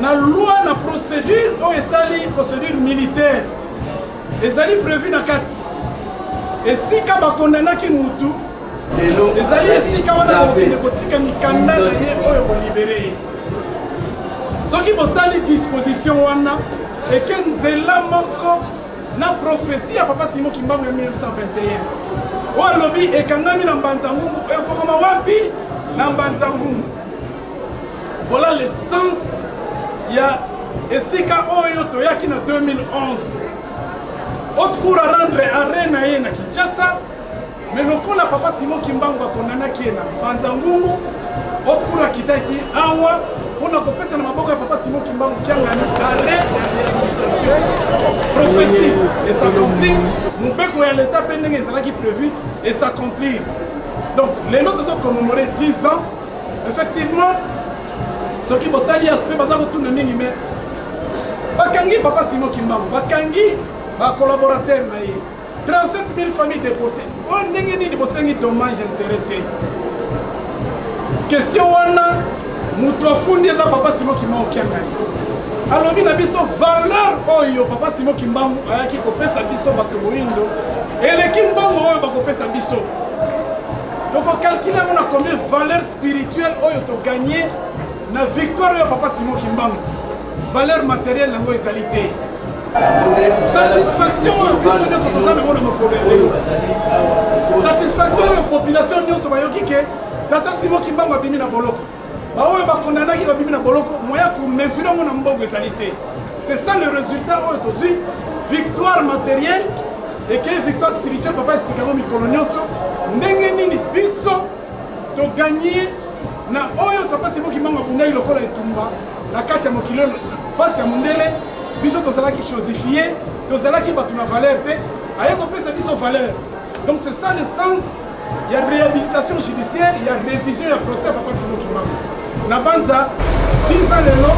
na loi na procédure oyo etali procédure militaire ezali prévu na kati esika bakondanaki mutu ezali esika wana kokende kotika mikanda na ye oyo kolibere ye soki botali disposition wana eke nzela moko na prophétie ya papa Simon Kimbangu ya 1921 oyo alobi ekangami na mbanza ngungu efongama wapi na mbanza ngungu. Voilà le sens ya esika oyo toyaki na 2011 haute cour a rendre arrêt na ye na Kinshasa mais lokola papa Simon Kimbangu bakondanaki ye na mbanza ngungu haute cour akita eti awa mpona kopesa na maboko ya papa Simon Kimbangu kiangani arrêt ya réhabilitation prophétie et s'accomplir mobeko ya l'état mpe ndenge ezalaki prévu et s'accomplir. Donc lelo tozokommémorer 10 ans effectivement soki botali aspect baza kotuna mingi me bakangi papa Simon Kimbangu bakangi bacollaborateur na ye 37 000 familles déportées oyo ndenge nini bosengi dommage intérêt te question wana mutu afundi eza papa Simon Kimbangu kiangani alobi na biso valeur oyo papa Simon Kimbangu ayaki kopesa biso bato moyindo eleki mbongo oyo bakopesa biso tokocalcule yango na combien valeur spirituelle oyo toganye na victoire oyo papa Simon Kimbangu valeur matérielle nango ezali te satisfaction oyo biso nyonso toza nango na mokolo ya lelo satisfaction oyo population nyonso bayoki ke tata Simon Kimbangu abimi na boloko baoyo bakondanaki babimi na boloko moya komesure yango na mbongo ezali te. C'est ça le résultat oyo tozwi victoire matérielle et que victoire spirituelle papa expliquango mikolo nyonso ndenge nini biso toganye na oyo papa Simon Kimbangu abundaki lokola etumba na kati ya mokili face ya mondele biso tozalaki chosifie tozalaki bato na valeur te aye kopesa biso valeur. Donc c'est ça le sens ya réhabilitation judiciaire ya révision ya procès ya papa Simon Kimbangu na banza 10 ans lelo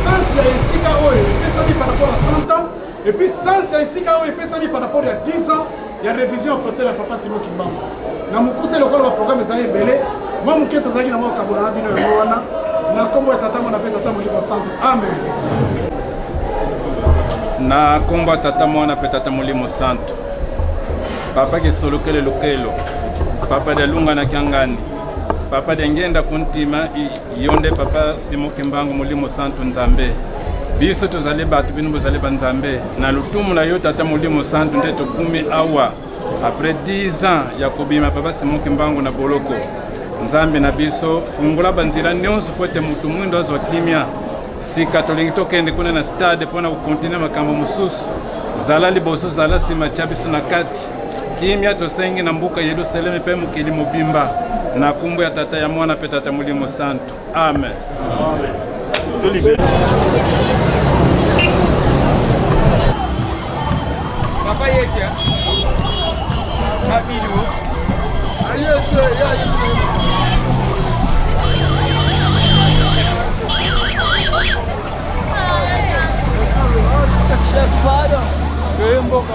sens ya esika oyo epesami par rapport à 100 ans et puis sens ya esika oyo epesami par rapport à 10 ans ya révision ya procès ya papa Simon Kimbangu na mokuse lokola baprogramme ezali ebele mwa moke tozalaki na mwa kabola na bino yango wana na kombo ya tata mwana mpe tata molimo santo amen. Na kombo ya tata mwana mpe tata molimo santo papa kesolokele lokelo papa de lunga na kiangani papa de ngenda kuntima yonde papa Simon Kimbangu molimo santo nzambe biso tozali bato bino bozali banzambe na lutumu na yo tata molimo santo nde tokumi awa après 10 ans ya kobima papa Simon Kimbangu na boloko nzambe na biso fungula banzira nyonso po ete mutu mwindo azwa kimia sika tolingi tokende kuna na stade mpona kokontinue makambo mosusu zala liboso zala nsima tya biso na kati kimia tosengi na mbuka Yerusalemi mpe mokili mobimba na kumbu ya tata ya mwana mpe tata molimo santo amen. Papa yetia Abilu ayete ya chef father mboka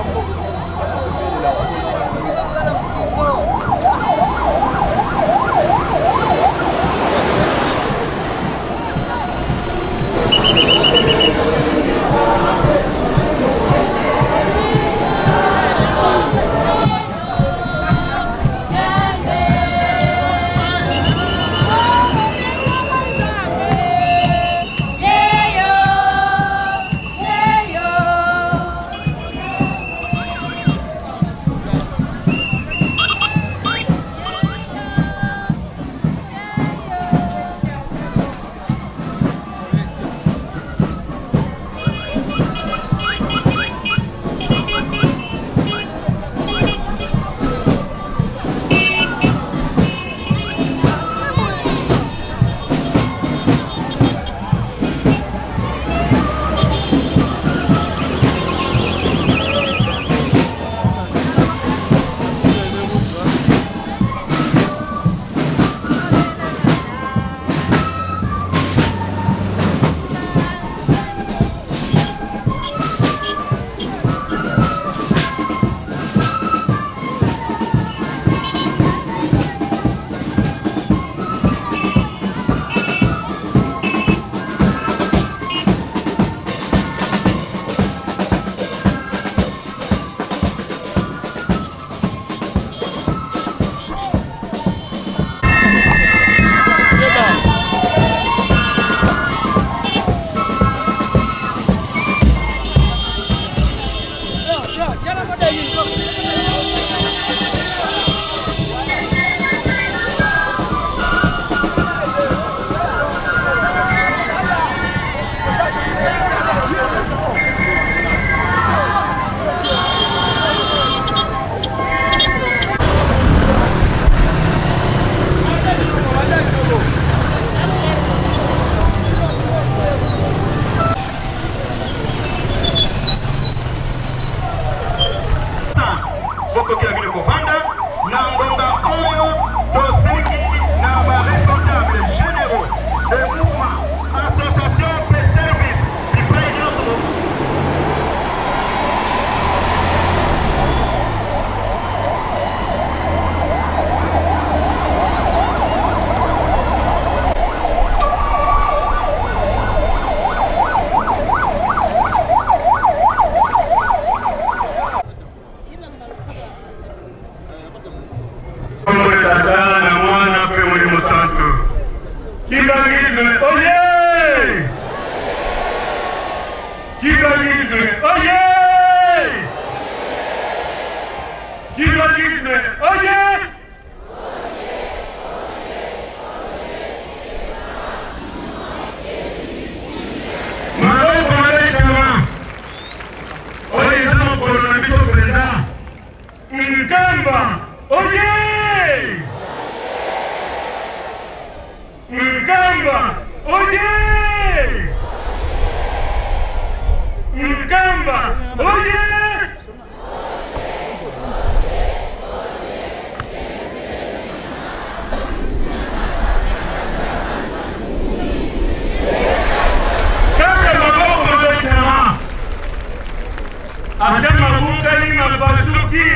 Adama bukali mabasuki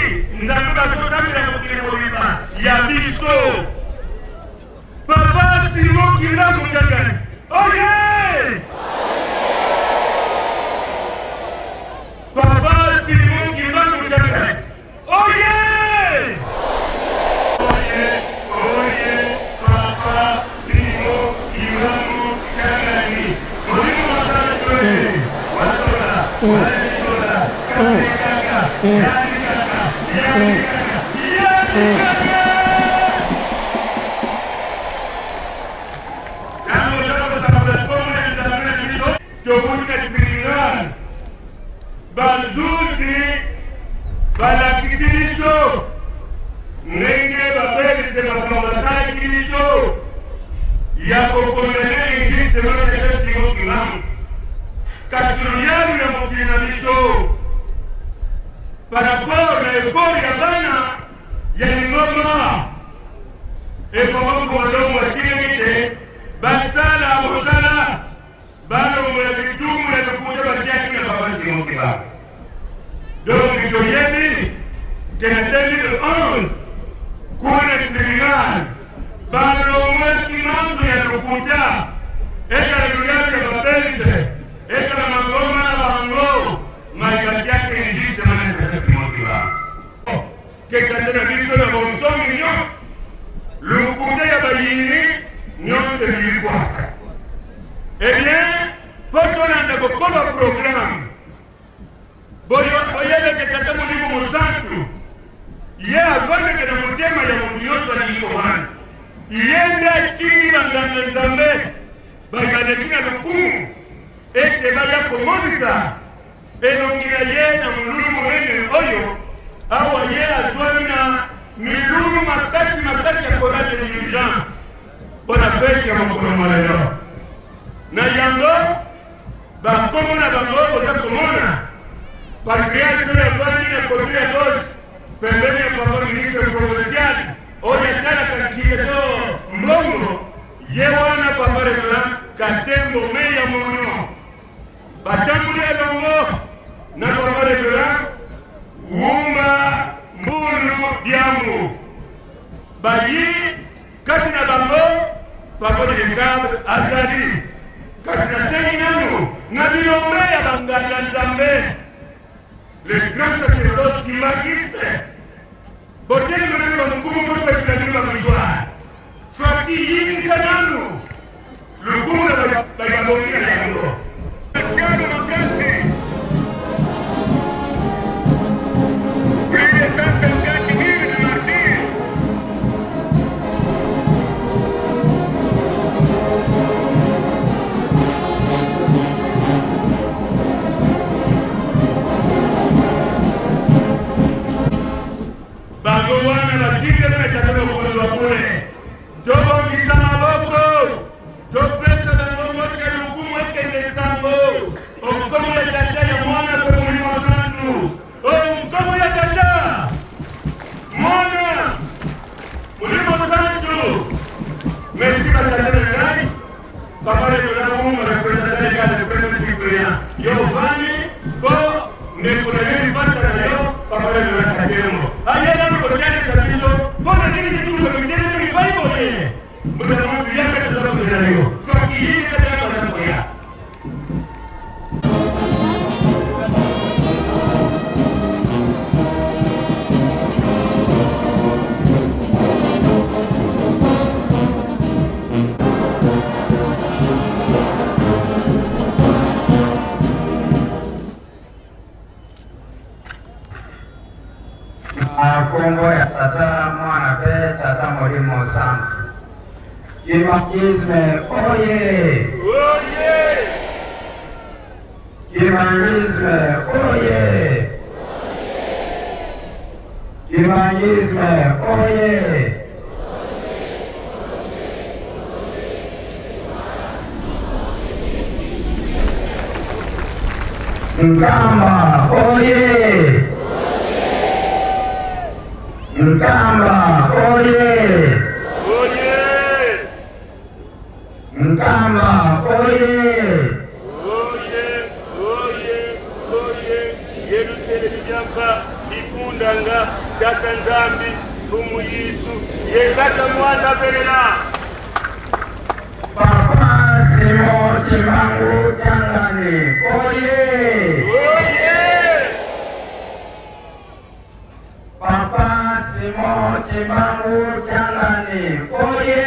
nzambe kozamela mokili mobimba ya biso. Papa Simon Kimbangu Kiangani. Oye! Papa Simon Kimbangu Kiangani. Oye! Oye, oye, Papa Simon Kimbangu Kiangani. Molimo Mosantwe. Watola, watola, kaka, yani kaka, yani kaka, yani kaka. Bazuzi balakisilisho nenge babelise bakambasakilisho ya kokomene ingite mwanekesigo kilamu kasuriani na mokinanisho parapor na efori ya bana ya ngoma ekomoku wadomu wakilengite basala abosala bano mwelekitumu na tukuja batiaki na babasi mokila. Donc, Victorieni, tenateli de 11, kuna tribunal, bano mwekimanzu ya tukuja, eka na duniani ya babelise, eka na magoma na bango, maigatiaki njite mwana babasi mokila. Kekatena biso na bonso minyo, lukuja ya bayini, nyonse nilikwasa. Eh bien, faut qu'on ait un programme. Boyele que tata Molimo Mosantu. Ye avane que na mutema ya mutioso na ikohani. Yenda kingi na nganga nzambe. Bagade kina lukumu. Eke baya komonisa. Enongira ye na mululu mwenye oyo. Awa ye azwani na milulu makasi ya korate dirijan. Bona feki ya mkono malaya. Na yango bakomona bango kotakomona patriarche ya fani na kotria dos pembeni ya papa ministre provincial oya kala kakieto mbongo ye wana papa revera katembo meya mono batambuli ya bango na papa revera wumba mbulu diamu bayi kati na bango papa de cadre azali Kasina Senginano, Nabilombe ya Banganga Nzambe, le grand sacerdoce qui magiste, Botel de l'Onkumu pour la Moujoie, Fati Yini Sanano, le Kumu de la Gabonina Yango. Bagowana batinga na katano kwa kule. Dobo kisama boko. Dobesa na ngomo kwa hukumu yake ndesambo. Okomo ya tata ya mwana kwa Molimo Mosantu. Okomo ya tata. Mwana. Molimo Mosantu. Merci batata ngai. Papa le dola mungu representante ya premier citoyen. Giovanni bo ne kuna yeye basa na leo papa le dola katemo. Ayana mkotani sabizo, bona nini kitu kwa mtende ni Bible. Mtamu yake tutabu leo. Faki hii ndio tunataka. Kongo ya tata mwana pe tata Molimo Mosantu. Kimanisme oye! Oye! Kimanisme oye! Kimanisme oye! Nkamba oye! Nkamba oye! Oye! Nkamba oye! Oye! Oye! Oye! Yerusalemu yekata mwana belela Papa Simon Kimbangu Kyangani oye Papa Simon Kimbangu Kyangani oye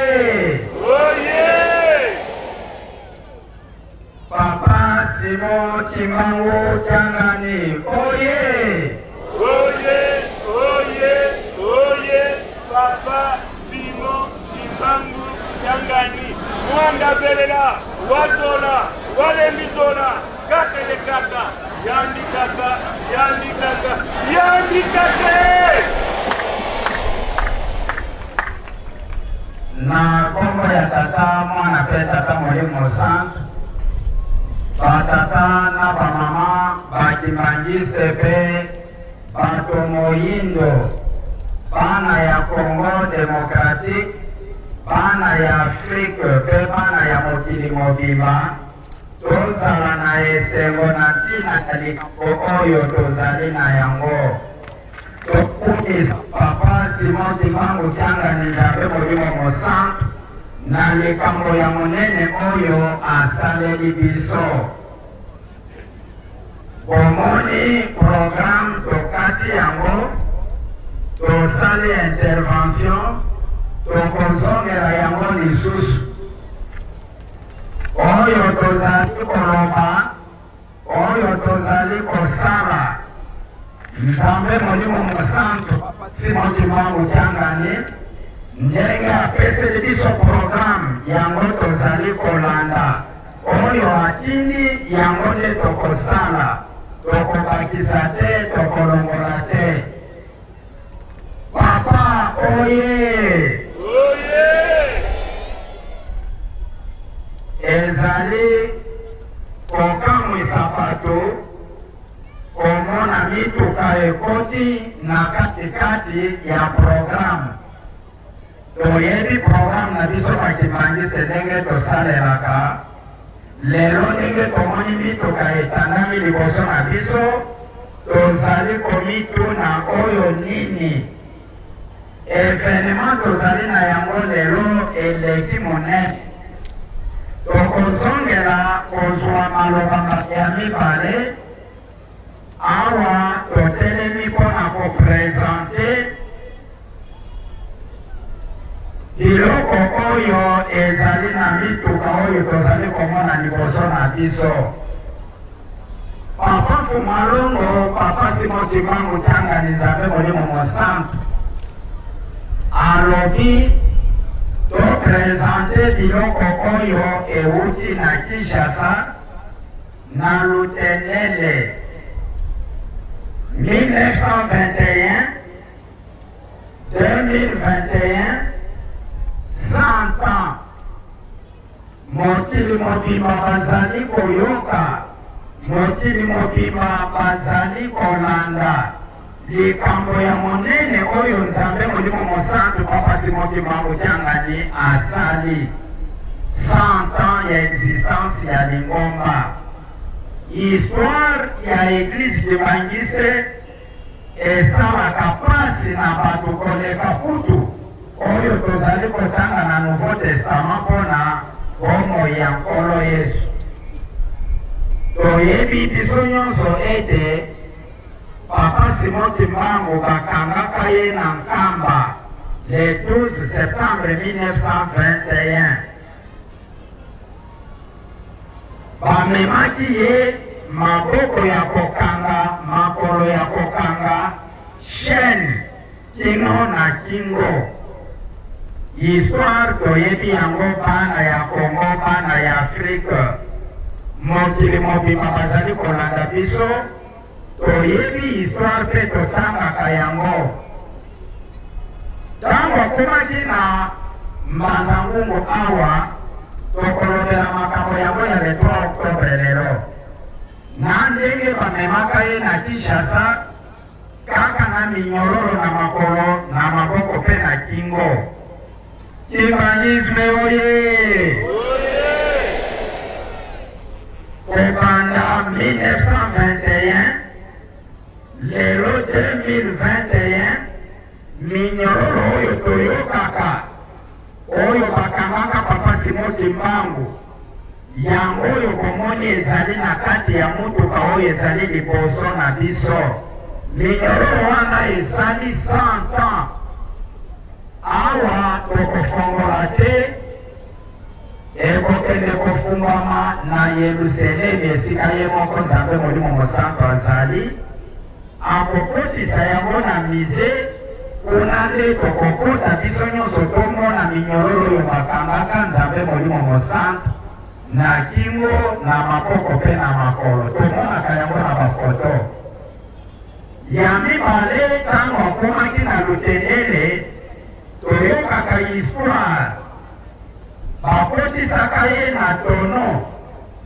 Papa Simon Kimbangu Kyangani oye Papa Simon Kimbangu Kyangani mwanda belela wazola walemizola kaka ye kaka yandi kaka na kombo ya tata mwana pe tata Molimo Centre batata na bamama bakimangise pe bato moyindo bana ya Congo Démocratique bana ya Afrique pe bana ya mokili mobimba tozala na esengo na ntina ya likambo oyo tozali na yango tokumisa Papa Simon Kimbangu Kyangani Nzambe Molimo Centre na likambo ya monene oyo asaleli biso bomoni programme tokati yango tosali intervention tokozongela yango lisusu oyo tozali koloba oyo tozali kosala Nzambe Molimo Centre Papa Simon Kimbangu Kyangani ndenge apeseli biso programme yango tozali kolanda oyo atindi yango nde tokosala tokobakisa te tokolongola te Papa oye ezali kokamwisa bato komona mituka ekoti na katikati ya programme toyebi programme na biso bakimangise ndenge tosalelaka lelo ndenge tomoni mituka etandami liboso na biso tozali komituna oyo nini evenema tozali na yango lelo eleki monene tokozongela kozwa maloba ya mibale awa totelemi mpona koprezante biloko oyo ezali na mituka oyo tozali komona liboso na biso Papa Fumalongo Papa Simon Kimbangu Kyangani Nzambe Molimo Centre alobi toprezante biloko oyo euti na Kinshasa na Lutenele 1921 2021 100 ans mokili mobimba bazali koyoka mokili mobimba bazali kolanda likambo ya monene oyo Nzambe Molimo Centre Papa Simon Kimbangu Kyangani asali 100 ans ya existence ya Lingomba histoire ya Église Kimangise esalaka pasi na bato koleka kutu oyo tozali kotanga na Nouveau Testament mpona bomoi ya Nkolo Yesu toyebi biso nyonso ete Papa Simon Kimbangu bakangaka ye na nkamba le 12 septembre 1921 bamemaki ye maboko ya kokanga makolo ya kokanga chaîne kino na kingo histoire toyebi yango bana ya Congo bana ya Afrique mokili mobimba bazali kolanda biso toyebi histoire mpe totangaka yango ntango akomaki na Mbanza Ngungu awa tokolobela makambo yango ya le 3 octobre lelo na ndenge bamemaka ye na Kinshasa kaka na minyororo na makolo na maboko mpe na kingo Kimbangisme oye kobanda 1921 lelo 2021 minyororo oyo toyokaka kimbangu yango oyo komoni ezali na kati ya mutuka oyo ezali liboso na biso minyororo wana ezali 100 ans awa tokofongola te ekokende kofungwama na Yerusalemu esika ye moko Nzambe Molimo Mosantu azali akokotisa yango na mize kuna nde tokokota biso nyonso tomona minyororo oyo bakangaka Nzambe Molimo Mosantu na kingo na mapoko mpe na makolo tomonaka yango na bafoto ya mibale ntango akomaki na lutelele toyokaka histoire bakotisaka ye na tono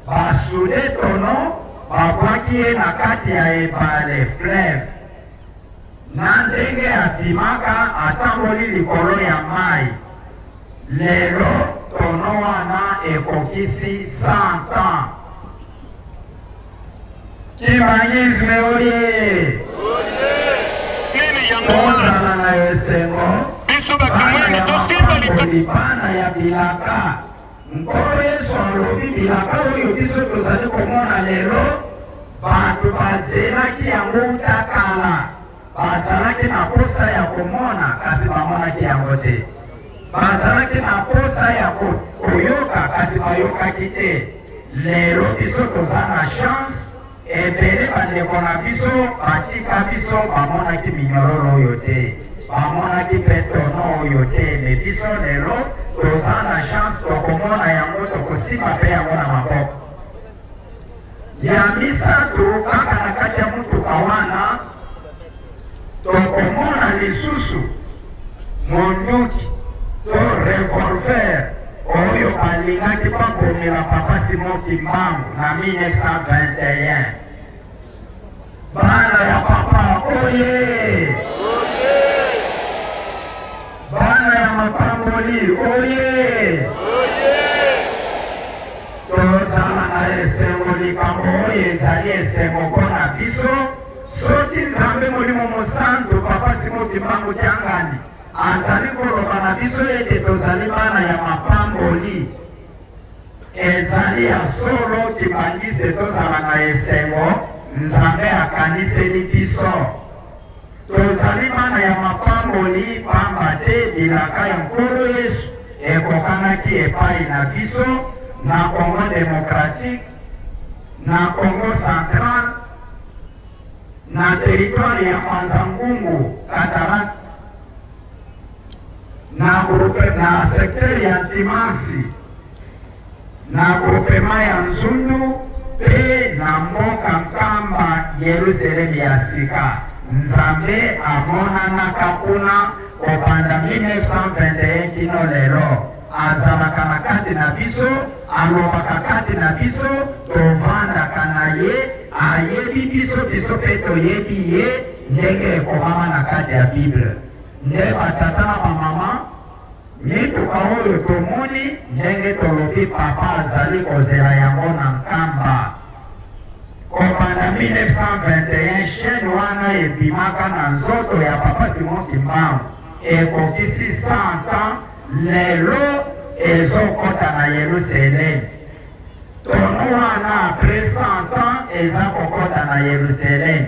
basude tono babwaki ye na kati ya ebale fleuve na ndenge abimaka atamboli likolo ya mai lelo tono wana ekokisi 100 ans kimanyizwe oye tozala na esengo bana ya mapamboli bana ya bilaka nkolo Yesu alobi bilaka oyo biso tozali komona lelo bato bazelaki yango utakala bazalaki na posa ya komona kasi bamonaki yango te bazalaki na posa ya koyoka kasi bayokaki te lelo biso toza na chance ebele bandeko na biso batika biso bamonaki minyororo oyo te bamonaki mpe tono oyo te me biso lelo toza na chance tokomona yango tokosima mpe yango na maboko ya misato kaka na kati ya mutuka wana tokomona lisusu monyuki to revolver oyo balingaki babomela papa Simon Kimbangu na 1921 bana ya papa oye bana ya mapamboli oye tozala na esengo likambo oyo ezali esengo mpona biso soki Nzambe Molimo Mosantu papa Simon Kimbangu Kyangani azali koloba na biso ete tozali bana ya mapamboli ezali ya solo kibangise tozala na esengo Nzambe akaniseli biso tozali bana ya mapamboli pamba te bilaka ya nkolo Yesu ekokanaki epai na biso na Congo démocratique na Congo central na territoire ya Manzangungu Katarak na secteur ya Timasi na groupement ya Nzundu pe na mboka Nkamba Yerusalemu ya sika Nzambe amonanaka kuna kopanda 1921 kino lelo azalaka na kati na biso alobaka kati na biso tovandaka na ye ayebi biso biso mpe toyebi ye ndenge ekomama na kati ya Bible nde batata na bamama mituka oyo tomoni ndenge tolobi papa azali kozela yango na Nkamba kopanda 1921 chaine wana ebimaka na nzoto ya papa Simon Kimbangu ekokisi 100 ans lelo ezokota na Yerusalemu tono wana apres 100 ans eza kokota na Yerusalemu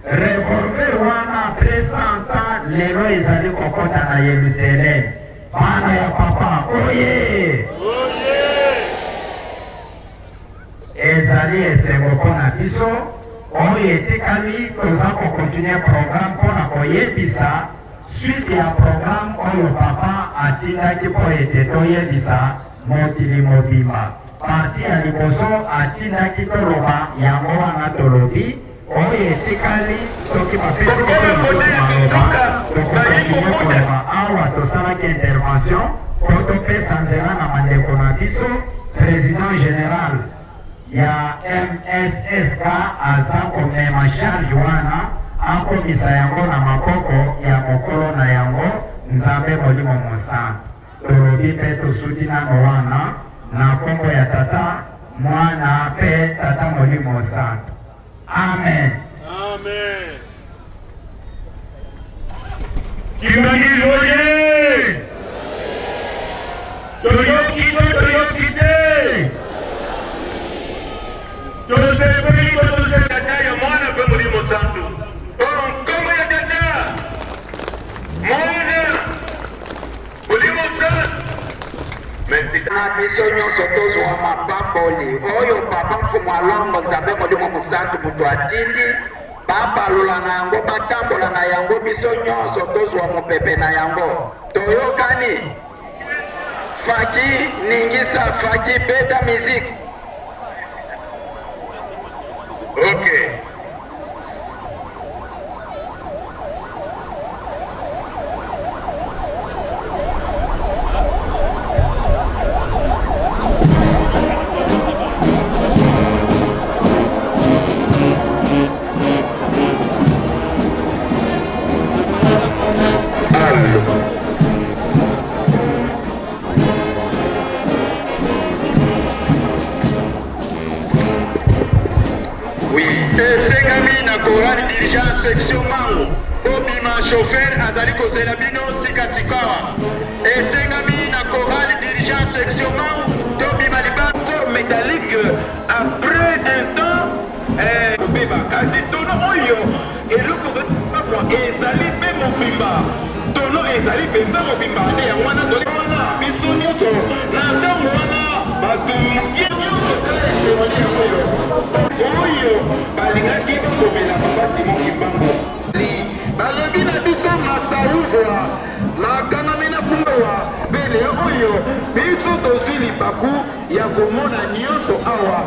revolver wana apres 100 ans lelo ezali kokota na Yerusalemu bana ya papa oye ezali esengo mpona biso oyo etikali toza kokontinue programme mpona koyebisa suite ya programme oyo papa atindaki mpo ete toyebisa mokili mobimba parti ya liboso atindaki toloba yango wana tolobi oyo etikali soki bapesi maloba tokokontinue koloba awa tosalaki intervention po topesa nzela na bandeko na biso président général ya MSSK aza komema charge wana akomisa yango na maboko ya mokolo na yango Nzambe Molimo Mosantu tolobi mpe tosuti nano wana na kombo ya tata mwana mpe tata Molimo Mosantu amen amen Kimbangu oye toyoki na biso nyonso tozwa mapamboli oyo papa mfumu alongo nzambe molimo mosantu moto atindi babalola na yango batambola na yango biso nyonso tozwa mopepe na yango toyokani faki ningisa faki beta musique okay. section mangu obima chauffeur azali kozela bino sikasikawa esengami na chorale dirigeant section mangu tobima libango métallique après un temps beba kasi tono oyo eloko ezali mpe mobimba tono ezali mpenza mobimba nde yango wana tolewana biso nyonso na ntango wana bato mokie nyonso oyo balingaki bakomela babasi mokimbango balobi na biso masauzwa makangami na kumbawa pele oyo biso tozwi libaku ya komona nyonso awa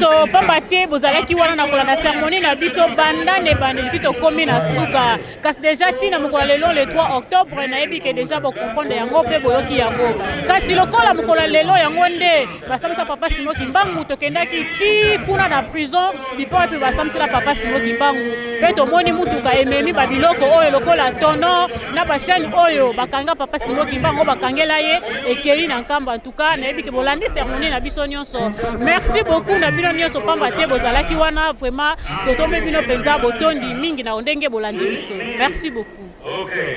nyonso pamba te bozalaki wana na kolanda cérémonie na biso banda ne bandeli ti tokomi na suka kasi déjà ntina mokolo lelo le 3 octobre nayebi ke déjà bokomprendre yango mpe boyoki yango kasi lokola mokolo lelo yango nde basambisa papa Simon Kimbangu tokendaki ti kuna na prison bipo mpe basambisela papa Simon Kimbangu mpe tomoni mutuka ememi babiloko oyo lokola tono na bashani oyo bakanga papa Simon Kimbangu bakangela ye ekei na nkamba en tout cas nayebi ke bolandi cérémonie na biso nyonso merci beaucoup na bino nyonso pamba te bozalaki wana vraiment totombe bino penza botondi mingi na ndenge bolandi biso merci beaucoup. Okay.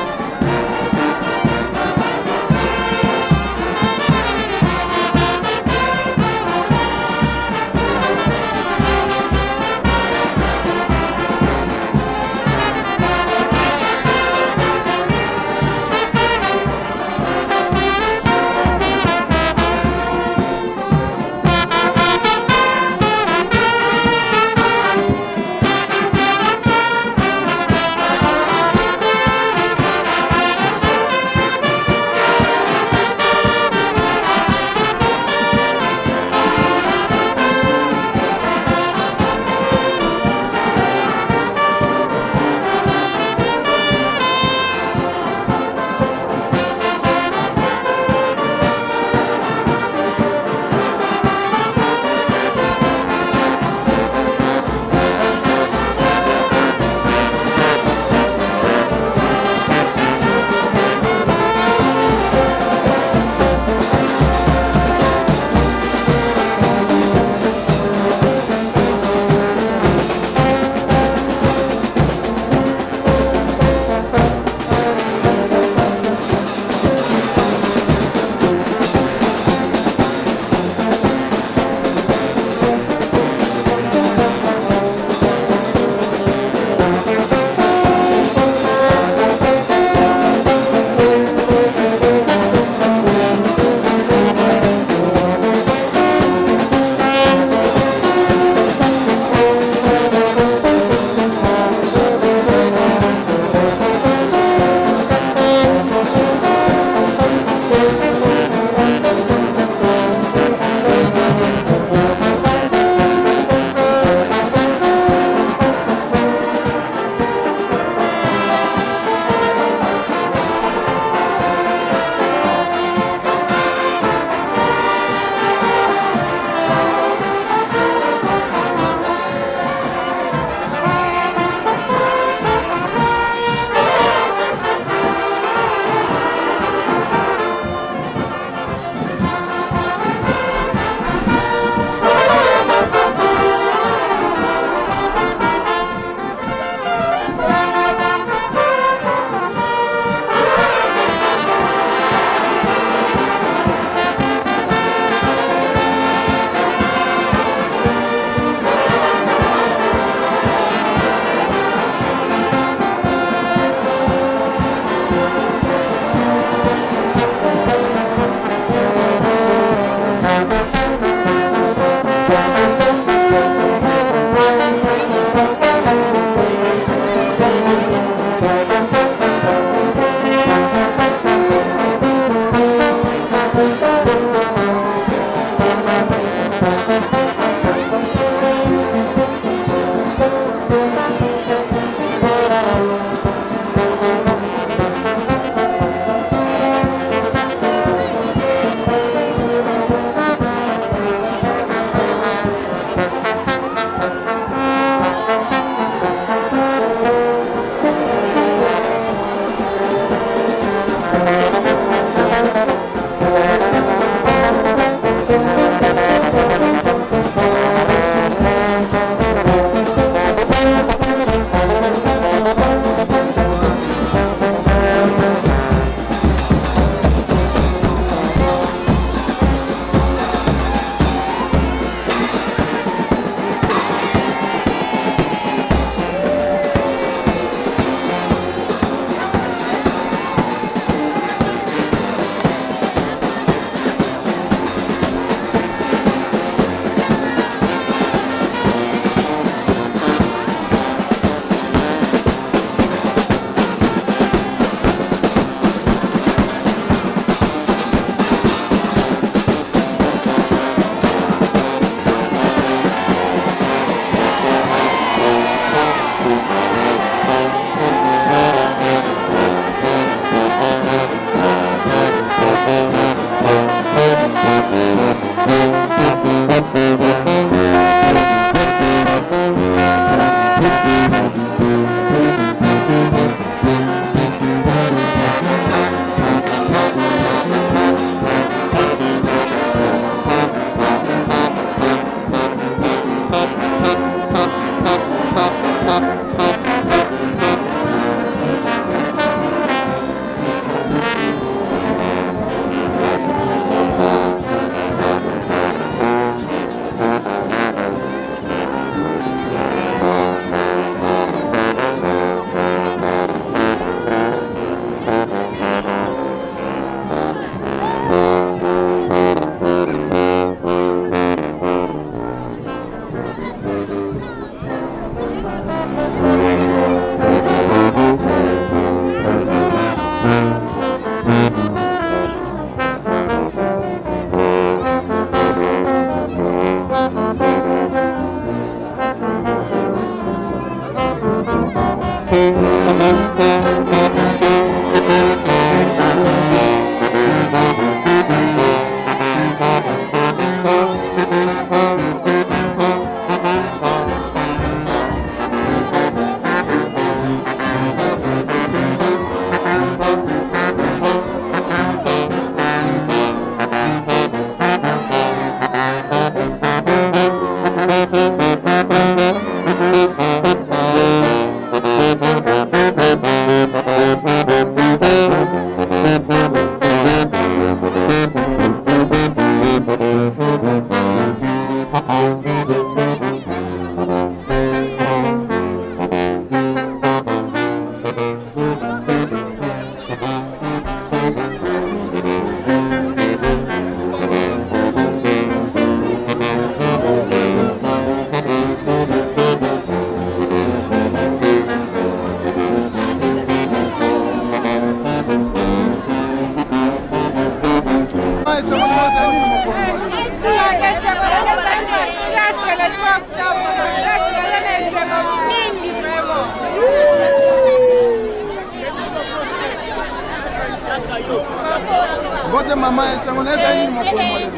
Bote mama esengo neza nini mokolo molelo.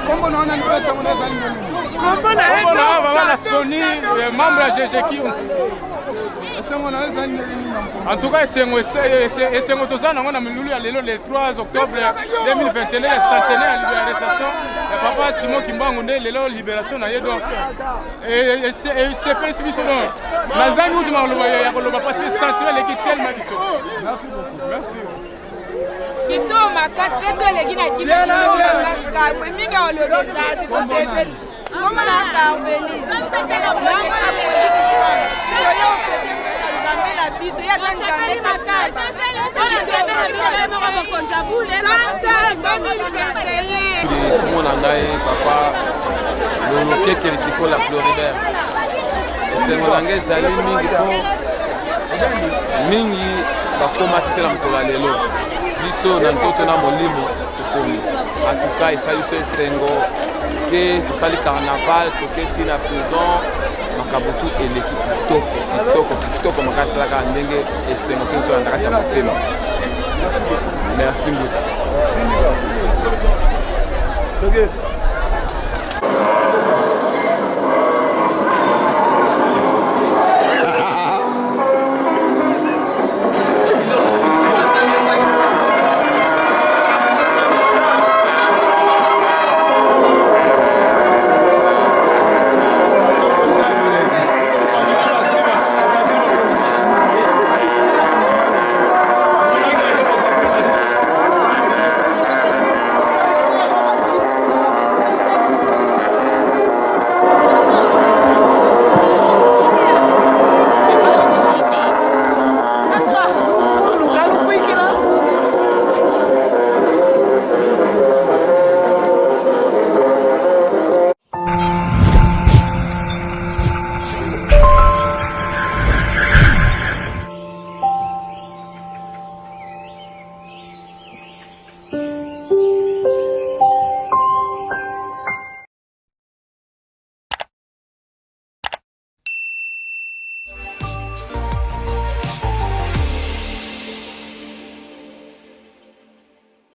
Kombo naona ni pesa mnaweza nini? Kombo na baba skoni membre ya GGK. Esengo naweza nini? En tout cas, esengo tozana ngona milulu ya lelo le 3 octobre 2021 le centenaire de la libération ya papa Simon Kimbangu nde lelo libération na ye donc c'est précipitation nazani uti maloba ya koloba parce que sentir l'équipe tellement vite. Merci beaucoup. Merci. Kito makasi to legi na kimi makasi ka minga olobeza ko sebeli koma na ka veli namsaka na mwana yo yo fete nzambe la biso ya nzambe makasi nzambe la biso ya moko kontabule ça 2021 komona ngai papa lolo kekele tikola Florida esengo na ngai ezali mingi po mingi bakomaki te na mokolo ya lelo biso na nzoto na molimo tokomi atuka esali so esengo ke tosali carnaval toketi na prison makabutu eleki kitoko makasi talaka ndenge esengo te nzoto na kati ya motema. Merci Mbuta.